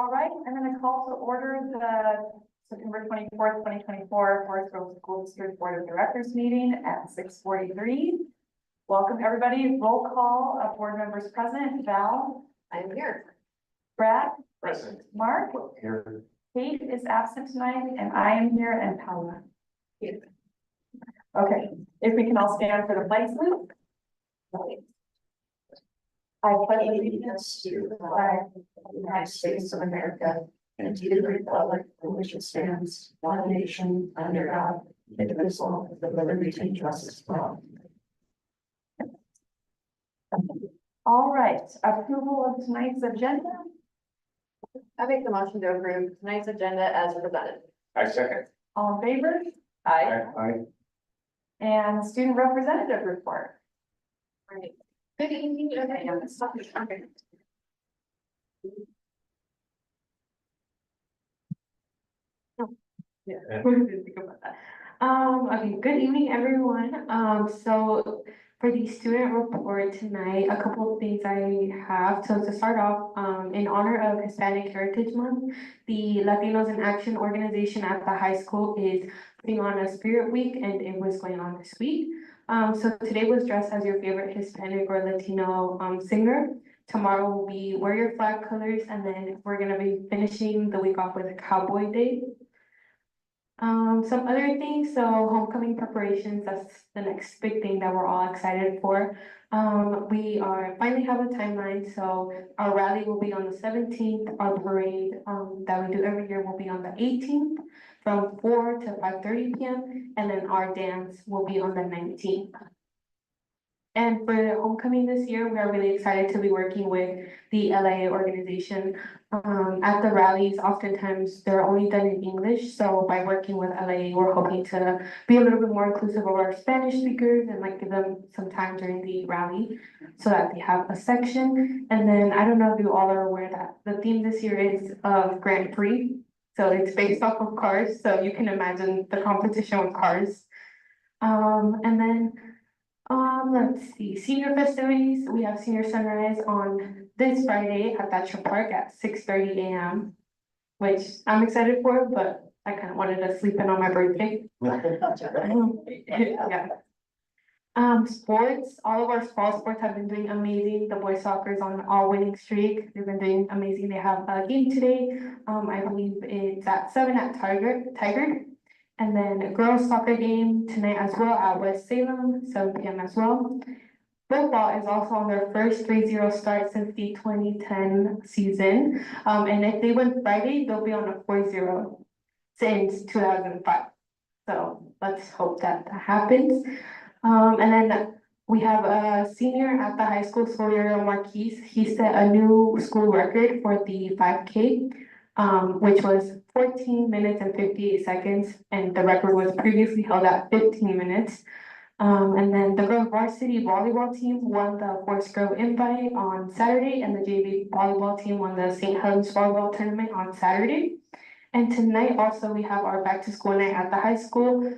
right, I'm gonna call to order the September 24th, 2024 Forest Grove School District Board of Directors meeting at 6:43. Welcome, everybody. Roll call of board members present. Val, I'm here. Brad, Present. Mark, Here. Kate is absent tonight, and I am here, and Paula. Here. Okay, if we can all stand for the pledge salute. I pledge allegiance to the flag of the United States of America and to the republic for which it stands, one nation, under God, indivisible, with liberty and justice for all. All right, approval of tonight's agenda. I make the motion to approve tonight's agenda as presented. I second. All in favor? Aye. And student representative report. Right. Good evening, everyone. Okay. Yeah. Okay, good evening, everyone. So for the student report tonight, a couple of things I have. So to start off, in honor of Hispanic Heritage Month, the Latinos in Action organization at the high school is putting on a Spirit Week, and it was going on this week. So today was dressed as your favorite Hispanic or Latino singer. Tomorrow will be Wear Your Flag Colors, and then we're gonna be finishing the week off with Cowboy Day. Some other things, so homecoming preparations, that's the next big thing that we're all excited for. We are finally have a timeline, so our rally will be on the 17th, our parade, that we do every year will be on the 18th from 4 to 5:30 p.m. and then our dance will be on the 19th. And for homecoming this year, we are really excited to be working with the LA organization. At the rallies, oftentimes they're only done in English. So by working with LA, we're hoping to be a little bit more inclusive of our Spanish speakers and like give them some time during the rally so that they have a section. And then I don't know if you all are aware that the theme this year is Grand Prix. So it's based off of cars. So you can imagine the competition with cars. And then let's see, senior festivities, we have senior sunrise on this Friday at Thatcher Park at 6:30 a.m. Which I'm excited for, but I kind of wanted to sleep in on my birthday. Yeah. Sports, all of our fall sports have been doing amazing. The boys soccer is on an all winning streak. They've been doing amazing. They have a game today. I believe it's at 7 at Tiger. And then a girls soccer game tonight as well at West Salem, 7 p.m. as well. Football is also on their first 3-0 start since the 2010 season. And if they win Friday, they'll be on a 4-0 since 2005. So let's hope that happens. And then we have a senior at the high school, Soriano Marquise. He set a new school record for the 5K, which was 14 minutes and 58 seconds, and the record was previously held at 15 minutes. And then the girls varsity volleyball team won the Forest Grove Invite on Saturday, and the JV volleyball team won the St. Helens volleyball tournament on Saturday. And tonight also we have our back to school night at the high school.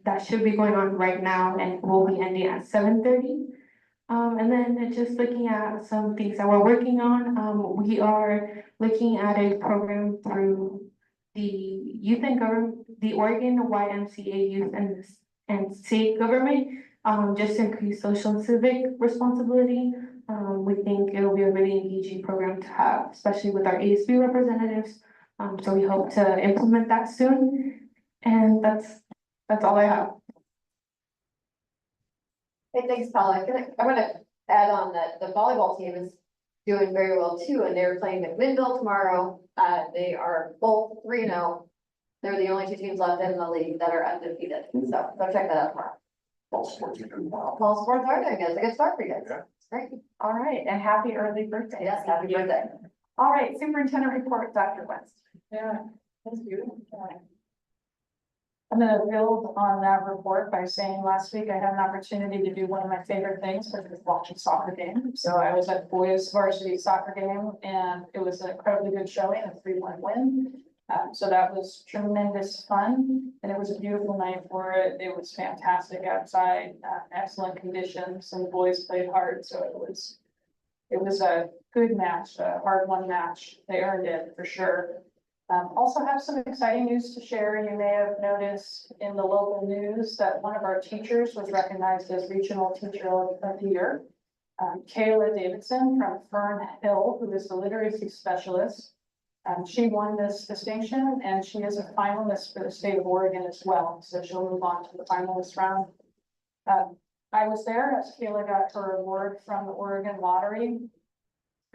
That should be going on right now and will be ending at 7:30. And then just looking at some things that we're working on, we are looking at a program through the Youth and Government, the Oregon YMCA Youth and State Government, just to increase social and civic responsibility. We think it will be a really engaging program to have, especially with our ASB representatives. So we hope to implement that soon. And that's all I have. Hey, thanks, Paula. I'm gonna add on that the volleyball team is doing very well too, and they're playing McMinnville tomorrow. They are both 3-0. They're the only two teams left in the league that are undefeated, so go check that out tomorrow. All sports are doing well. Fall sports are doing good. It's a good start for you guys. Yeah. Great. All right, and happy early birthday. Yes, happy birthday. All right, superintendent report, Dr. West. Yeah, thank you. I'm gonna build on that report by saying last week I had an opportunity to do one of my favorite things, which was watch a soccer game. So I was at boys varsity soccer game and it was an incredibly good showing, a 3-1 win. So that was tremendous fun, and it was a beautiful night for it. It was fantastic outside, excellent conditions, and the boys played hard, so it was a good match, a hard-won match. They earned it for sure. Also have some exciting news to share. You may have noticed in the local news that one of our teachers was recognized as Regional Teacher of the Year. Kayla Davidson from Fern Hill, who is the literacy specialist. She won this distinction, and she is a finalist for the state of Oregon as well, so she'll move on to the finalist round. I was there as Kayla got her award from the Oregon Lottery,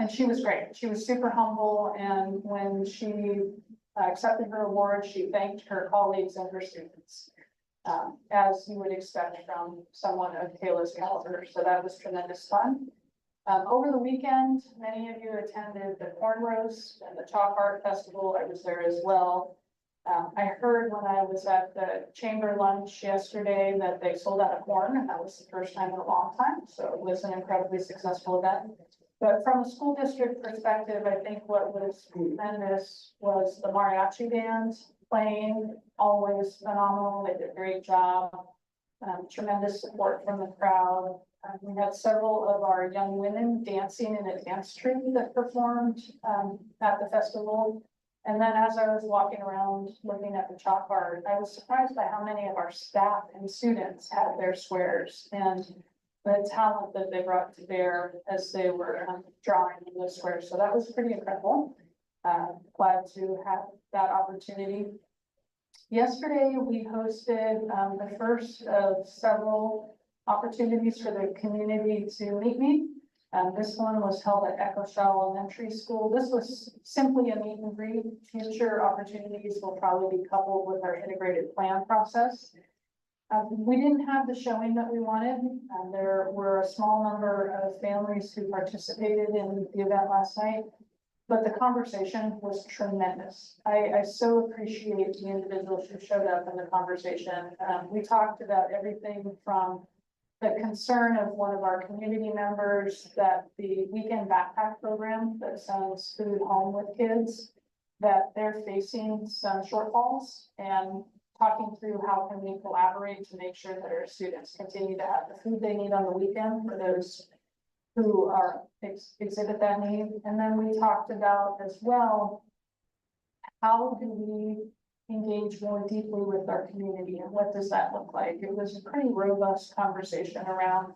and she was great. She was super humble, and when she accepted her award, she thanked her colleagues and her students, as you would expect from someone of Kayla's caliber. So that was tremendous fun. Over the weekend, many of you attended the corn roast and the chalk art festival. I was there as well. I heard when I was at the chamber lunch yesterday that they sold out of corn, and that was the first time in a long time. So it was an incredibly successful event. But from a school district perspective, I think what was tremendous was the mariachi band playing, always phenomenal. They did a great job. Tremendous support from the crowd. We had several of our young women dancing in a dance troupe that performed at the festival. And then as I was walking around looking at the chalk art, I was surprised by how many of our staff and students had their squares and the talent that they brought to bear as they were drawing those squares. So that was pretty incredible. Glad to have that opportunity. Yesterday, we hosted the first of several opportunities for the community to meet me. This one was held at Echo Shaw Elementary School. This was simply a meet and greet. Future opportunities will probably be coupled with our integrated plan process. We didn't have the showing that we wanted. There were a small number of families who participated in the event last night, but the conversation was tremendous. I so appreciate the individuals who showed up in the conversation. We talked about everything from the concern of one of our community members that the weekend backpack program that sends food home with kids, that they're facing some shortfalls, and talking through how can we collaborate to make sure that our students continue to have the food they need on the weekend for those who are exhibit that need. And then we talked about as well, how do we engage more deeply with our community, and what does that look like? It was a pretty robust conversation around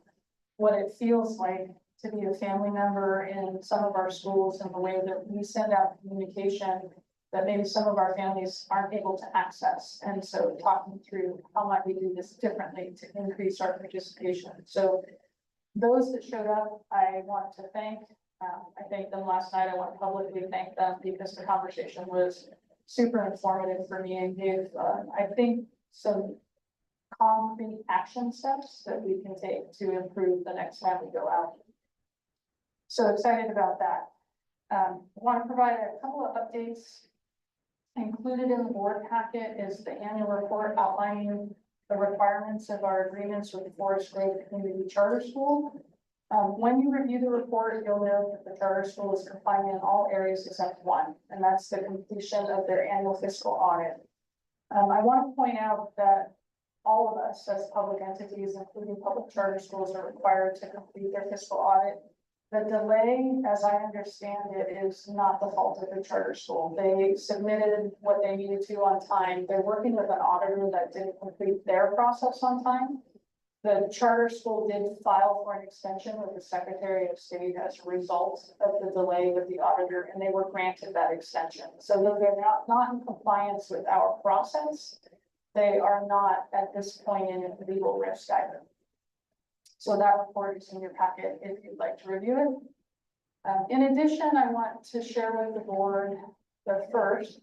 what it feels like to be a family member in some of our schools, and the way that we send out communication that maybe some of our families aren't able to access. And so talking through how might we do this differently to increase our participation. So those that showed up, I want to thank. I thanked them last night. I want to publicly thank them because the conversation was super informative for me and gave, I think, some concrete action steps that we can take to improve the next time we go out. So excited about that. I want to provide a couple of updates. Included in the board packet is the annual report outlining the requirements of our agreements with the Forest Grove Community Charter School. When you review the report, you'll note that the charter school is compliant in all areas except one, and that's the completion of their annual fiscal audit. I want to point out that all of us as public entities, including public charter schools, are required to complete their fiscal audit. The delay, as I understand it, is not the fault of the charter school. They submitted what they needed to on time. They're working with an auditor that didn't complete their process on time. The charter school did file for an extension with the Secretary of State as a result of the delay with the auditor, and they were granted that extension. So though they're not in compliance with our process, they are not at this point in legal risk either. So that report is in your packet if you'd like to review it. In addition, I want to share with the board the first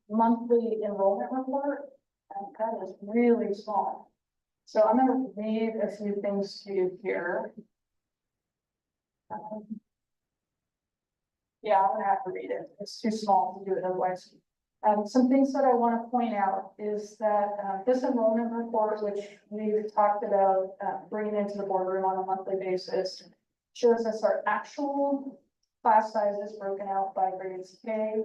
monthly enrollment report. And that is really small. So I'm going to read a few things to you here. Yeah, I'm going to have to read it. It's too small to do it otherwise. Some things that I want to point out is that this enrollment report, which we've talked about bringing into the boardroom on a monthly basis, shows us our actual class sizes broken out by grades K,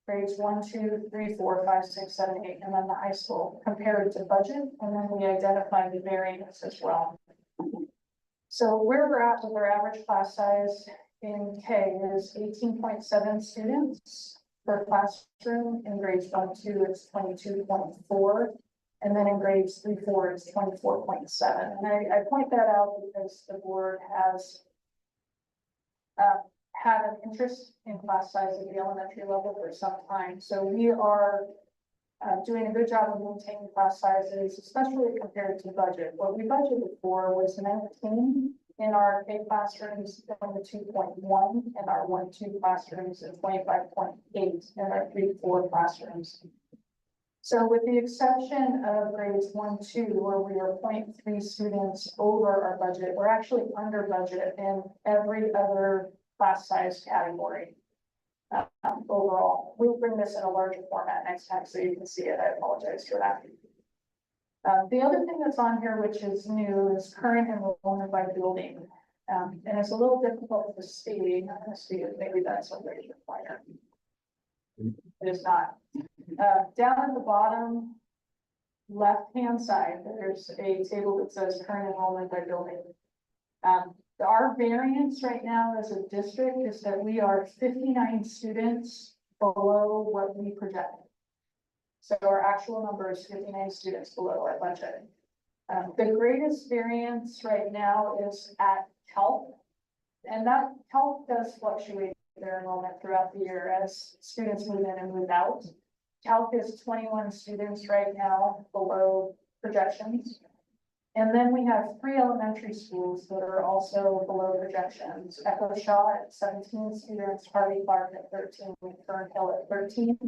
grades 1, 2, 3, 4, 5, 6, 7, 8, and then the high school compared to budget, and then we identified the variance as well. So where we're at with our average class size in K is 18.7 students per classroom. In grades 1, 2, it's 22.4. And then in grades 3, 4, it's 24.7. And I point that out because the board has had an interest in class size at the elementary level for some time. So we are doing a good job of maintaining class sizes, especially compared to budget. What we budgeted for was 19 in our K classrooms, 22.1 in our 1, 2 classrooms, and 25.8 in our 3, 4 classrooms. So with the exception of grades 1, 2, where we are 0.3 students over our budget, we're actually under budget in every other class size category. Overall, we'll bring this in a larger format next time so you can see it. I apologize for that. The other thing that's on here, which is new, is current enrollment by building. And it's a little difficult to see. I'm going to see if maybe that's a laser pointer. It is not. Down at the bottom left-hand side, there's a table that says current enrollment by building. Our variance right now as a district is that we are 59 students below what we projected. So our actual number is 59 students below our budget. The greatest variance right now is at health. And that health does fluctuate their enrollment throughout the year as students move in and move out. Health is 21 students right now below projections. And then we have 3 elementary schools that are also below projections. Echo Shaw at 17 students, Harvey Clark at 13, Fern Hill at 13.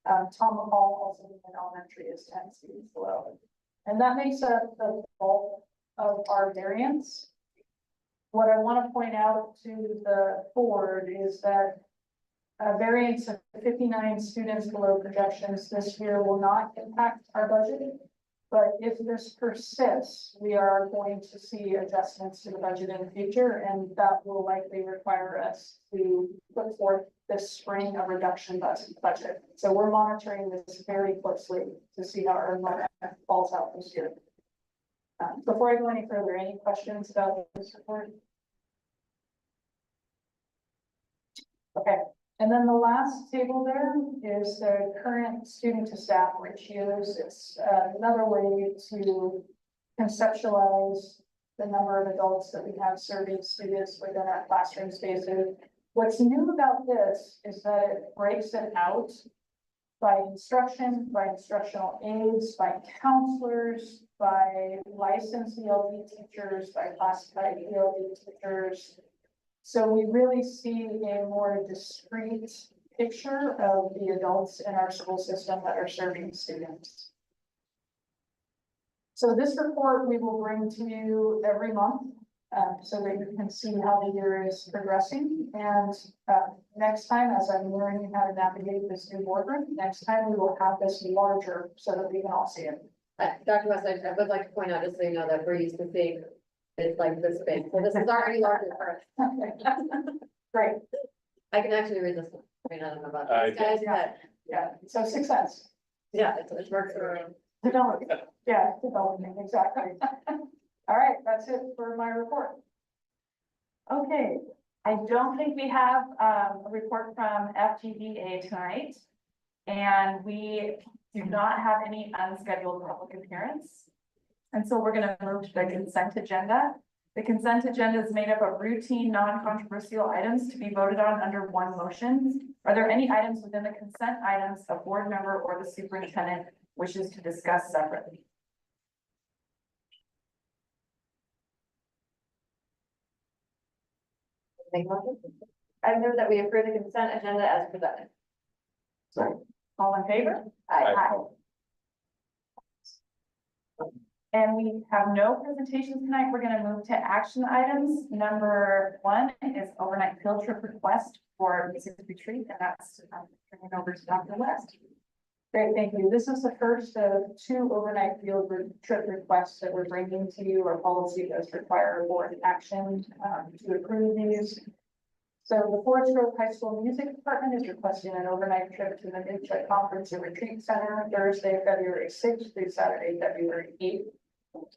Tom McCall also in elementary is 10 students below. And that makes up the bulk of our variance. What I want to point out to the board is that a variance of 59 students below projections this year will not impact our budget. But if this persists, we are going to see adjustments to the budget in the future, and that will likely require us to put forth this spring a reduction budget. So we're monitoring this very closely to see how our enrollment falls out this year. Before I go any further, any questions about this report? Okay. And then the last table there is the current student to staff ratios. It's another way to conceptualize the number of adults that we have serving students within our classroom spaces. What's new about this is that it breaks it out by instruction, by instructional aides, by counselors, by licensed ELD teachers, by classified ELD teachers. So we really see a more discrete picture of the adults in our school system that are serving students. So this report we will bring to you every month so that you can see how the year is progressing. And next time, as I'm learning how to navigate this new boardroom, next time we will have this larger so that we can all see it. Dr. West, I would like to point out, just so you know, that we're used to seeing it's like this big, so this is already larger for us. Great. I can actually read this one. I mean, I don't know about these guys, but Yeah, so success. yeah, it works around. Developing, yeah, developing, exactly. All right, that's it for my report. Okay, I don't think we have a report from FGDA tonight. And we do not have any unscheduled public appearance. And so we're gonna move to the consent agenda. The consent agenda is made up of routine, non-controversial items to be voted on under one motion. Are there any items within the consent items a board member or the superintendent wishes to discuss separately? I move that we approve the consent agenda as presented. All in favor? Aye. And we have no presentations tonight. We're gonna move to action items. Number 1 is overnight field trip request for music retreat, and that's turning over to Dr. West. Great, thank you. This is the first of 2 overnight field trip requests that we're bringing to you. Our policy does require board action to approve these. So the Forest Grove High School Music Department is requesting an overnight trip to the Mid-Check Conference and Retreat Center Thursday, February 6th through Saturday, February 8th.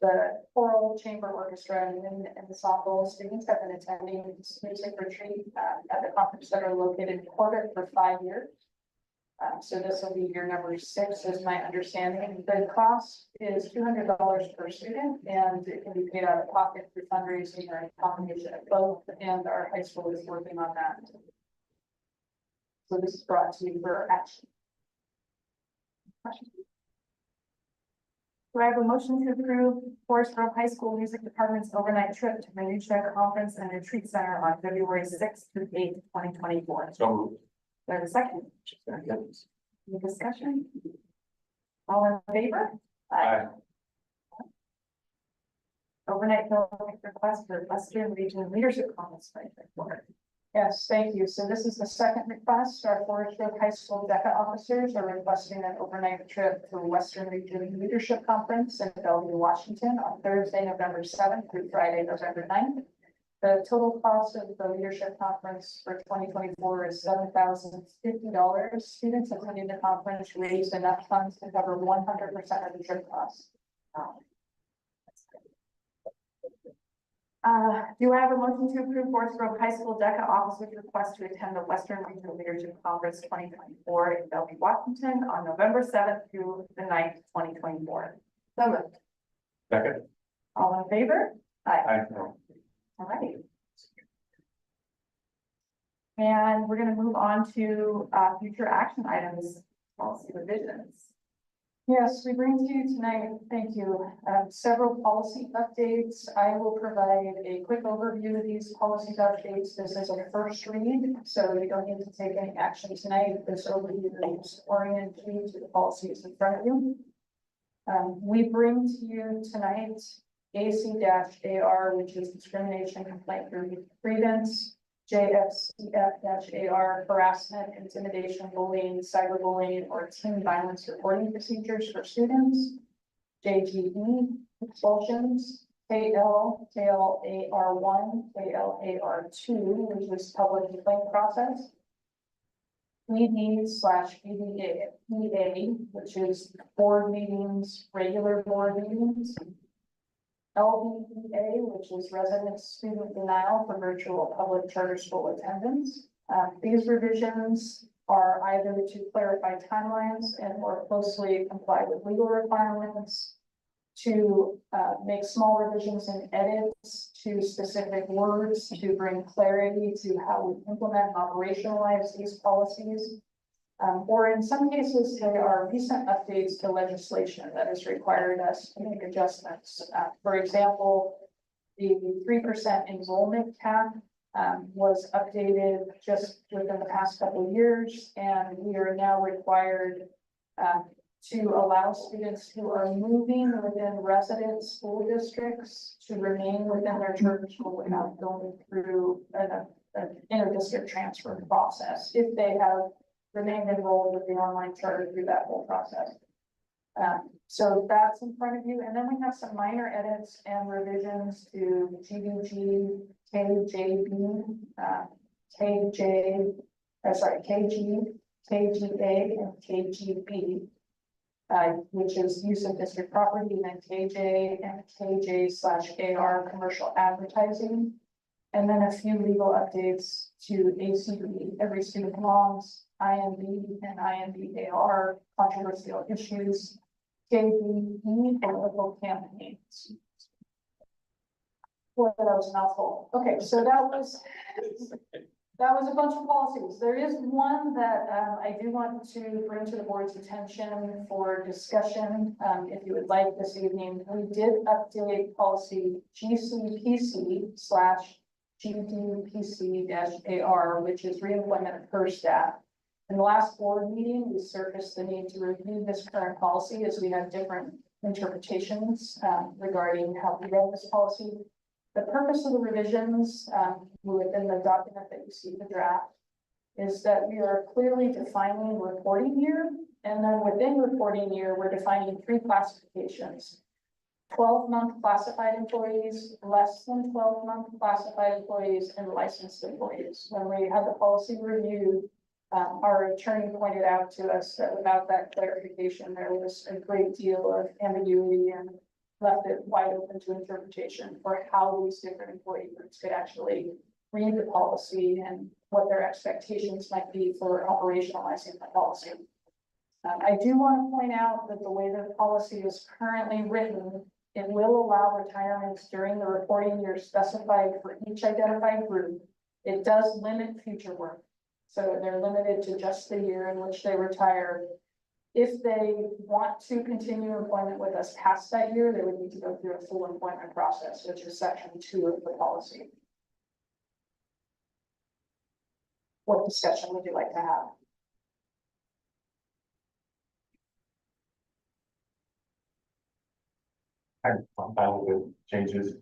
The choral, chamber orchestra, and ensemble students have been attending this music retreat at the conference center located in Corbett for 5 years. So this will be year number 6, is my understanding. The cost is $200 per student, and it can be paid out of pocket through fundraising or a combination of both, and our high school is working on that. So this is brought to you for action. Do I have a motion to approve Forest Grove High School Music Department's overnight trip to the Minutia Conference and Retreat Center on February 6th through 8th, 2024? So moved. Do I have a second? Any discussion? All in favor? Aye. Overnight building request for Western Region Leadership Conference. Yes, thank you. So this is the second request. Our Forest Grove High School DECA officers are requesting an overnight trip to Western Region Leadership Conference in Bellevue, Washington on Thursday, November 7th through Friday, November 9th. The total cost of the leadership conference for 2024 is $7,050. Students attending the conference raised enough funds to cover 100% of the trip costs. Do I have a motion to approve Forest Grove High School DECA officers request to attend the Western Regional Leadership Conference 2024 in Bellevue, Washington on November 7th through the 9th, 2024? So moved. Second. All in favor? Aye. All right. And we're gonna move on to future action items, policy revisions. Yes, we bring to you tonight, thank you, several policy updates. I will provide a quick overview of these policy updates. This is a first read, so you don't need to take any action tonight. This overview is oriented you to the policies in front of you. We bring to you tonight AC-AR, which is discrimination complaint grievance, JFCF-AR, harassment, intimidation, bullying, cyberbullying, or teen violence reporting procedures for students, JGE, expulsions, KLAR1, KLAR2, which is public complaint process, PD/PDA, which is board meetings, regular board meetings, LBEA, which is resident student denial for virtual public charter school attendance. These revisions are either to clarify timelines and more closely comply with legal requirements, to make small revisions and edits to specific words to bring clarity to how we implement and operationalize these policies. Or in some cases, they are recent updates to legislation that has required us to make adjustments. For example, the 3% enrollment cap was updated just within the past couple of years, and we are now required to allow students who are moving within resident school districts to remain within their charter school without going through an inter-district transfer process if they have remained enrolled with the online charter through that whole process. So that's in front of you. And then we have some minor edits and revisions to GBG, KJB, KG, KGA, and KGB, which is use of district property, and then KJ and KJ/AR commercial advertising. And then a few legal updates to ACB, every student belongs, IMB and IMBAR, controversial issues, KBE, political campaigns. Boy, that was a mouthful. Okay, so that was a bunch of policies. There is one that I do want to bring to the board's attention for discussion, if you would like this evening. We did update policy GCPC/GDPC-AR, which is reemployment of her staff. In the last board meeting, we surfaced the need to review this current policy as we have different interpretations regarding how we read this policy. The purpose of the revisions within the document that you see the draft is that we are clearly defining reporting year, and then within reporting year, we're defining 3 classifications. 12-month classified employees, less than 12-month classified employees, and licensed employees. When we had the policy reviewed, our attorney pointed out to us that without that clarification, there was a great deal of ambiguity and left it wide open to interpretation for how these different employee groups could actually read the policy and what their expectations might be for operationalizing the policy. I do want to point out that the way the policy is currently written, it will allow retirements during the reporting year specified for each identified group. It does limit future work. So they're limited to just the year in which they retire. If they want to continue employment with us past that year, they would need to go through a full employment process, which is section 2 of the policy. What discussion would you like to have? I'm fine with the changes.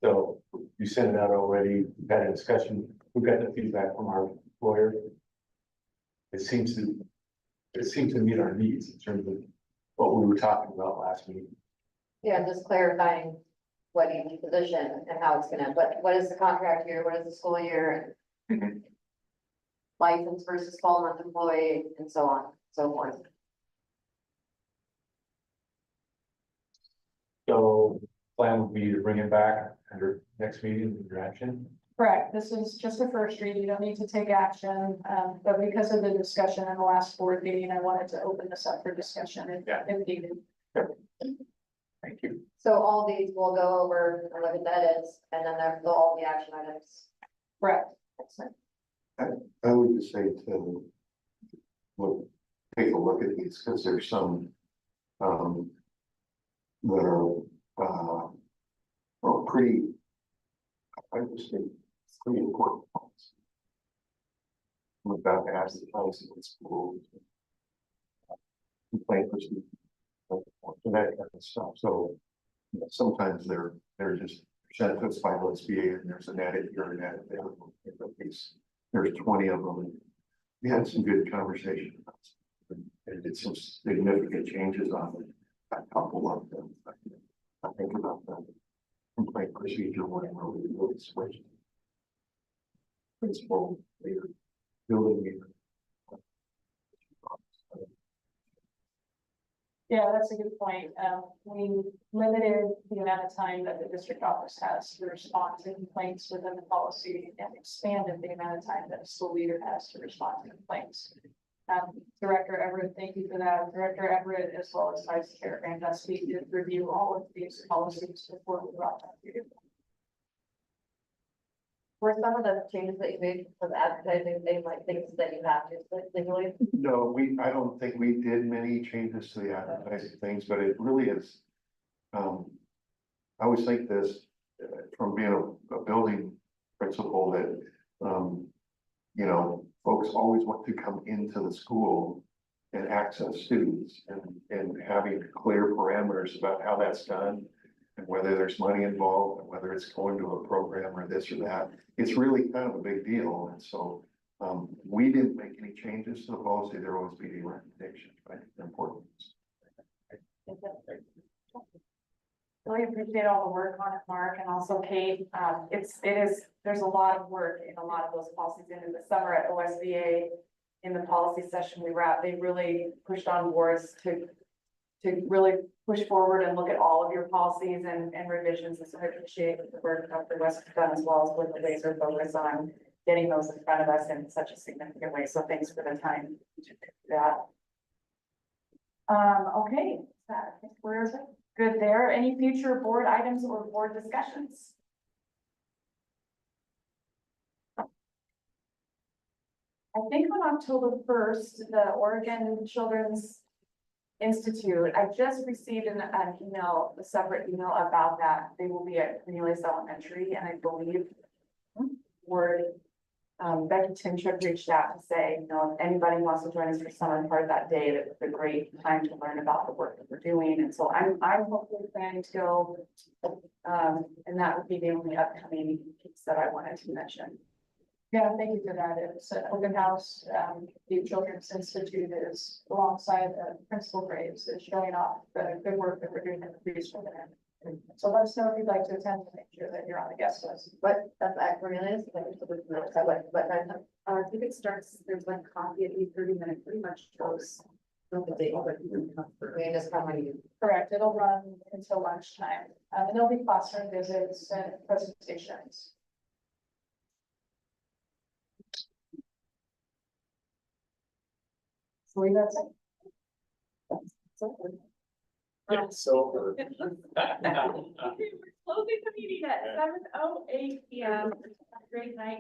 So you sent it out already, we've had a discussion, we've got the feedback from our lawyer. It seems to meet our needs in terms of what we were talking about last meeting. Yeah, just clarifying what each position and how it's gonna, what is the contract year, what is the school year? License versus 12-month employee and so on, so forth. So plan would be to bring it back under next meeting in your action. Correct. This is just a first read. You don't need to take action. But because of the discussion in the last board meeting, I wanted to open this up for discussion if needed. Thank you. So all these will go over and look at the edits, and then they'll all be action items. Correct. I would just say to take a look at these, because there's some that are well, pretty, I would say, pretty important points. I'm about to ask the policy in school. Complaint procedure, that kind of stuff. So you know, sometimes they're just sent to us by OSBA and there's an edit here and edit there. There's 20 of them. We had some good conversation about it. And did some significant changes on a couple of them. I think about the complaint procedure when we really switched. Principal, later, building leader. Yeah, that's a good point. We limited the amount of time that the district office has to respond to complaints within the policy and expanded the amount of time that a school leader has to respond to complaints. Director Everett, thank you for that. Director Everett, as well as Vice Chair Van Dusty, did review all of these policies before we brought them to you. Were some of the changes that you made for the advertising, they like things that you have to legally? No, I don't think we did many changes to the advertising things, but it really is. I always think this from being a building principal that, you know, folks always want to come into the school and access students and having clear parameters about how that's done and whether there's money involved and whether it's going to a program or this or that. It's really kind of a big deal. And so we didn't make any changes to the policy. There will always be recommendations, but they're important. Really appreciate all the work on it, Mark, and also Kate. There's a lot of work in a lot of those policies. And in the summer at OSBA, in the policy session we were at, they really pushed on boards to really push forward and look at all of your policies and revisions. And so I appreciate the work Dr. West has done as well as with the laser focus on getting those in front of us in such a significant way. So thanks for the time to do that. Okay, we're good there. Any future board items or board discussions? I think on October 1st, the Oregon Children's Institute, I just received an email, a separate email about that. They will be at Cornelius Elementary, and I believe Becky Tinchuk reached out to say, you know, if anybody wants to join us for summer part of that day, that's a great time to learn about the work that we're doing. And so I'm hopefully planning to go, and that would be the only upcoming piece that I wanted to mention. Yeah, thank you for that. It's an open house. The Children's Institute is alongside Principal Graves is showing off the good work that we're doing in the preschool. So let us know if you'd like to attend to make sure that you're on the guest list. What, that's acronym is, what time? I think it starts, there's like coffee at 8:30, and it pretty much goes. The day, but you can come for. We just come when you. Correct, it'll run until lunchtime, and there'll be classroom visits and presentations. So that's it. It's so. We're closing the meeting at 7:08 PM. Have a great night.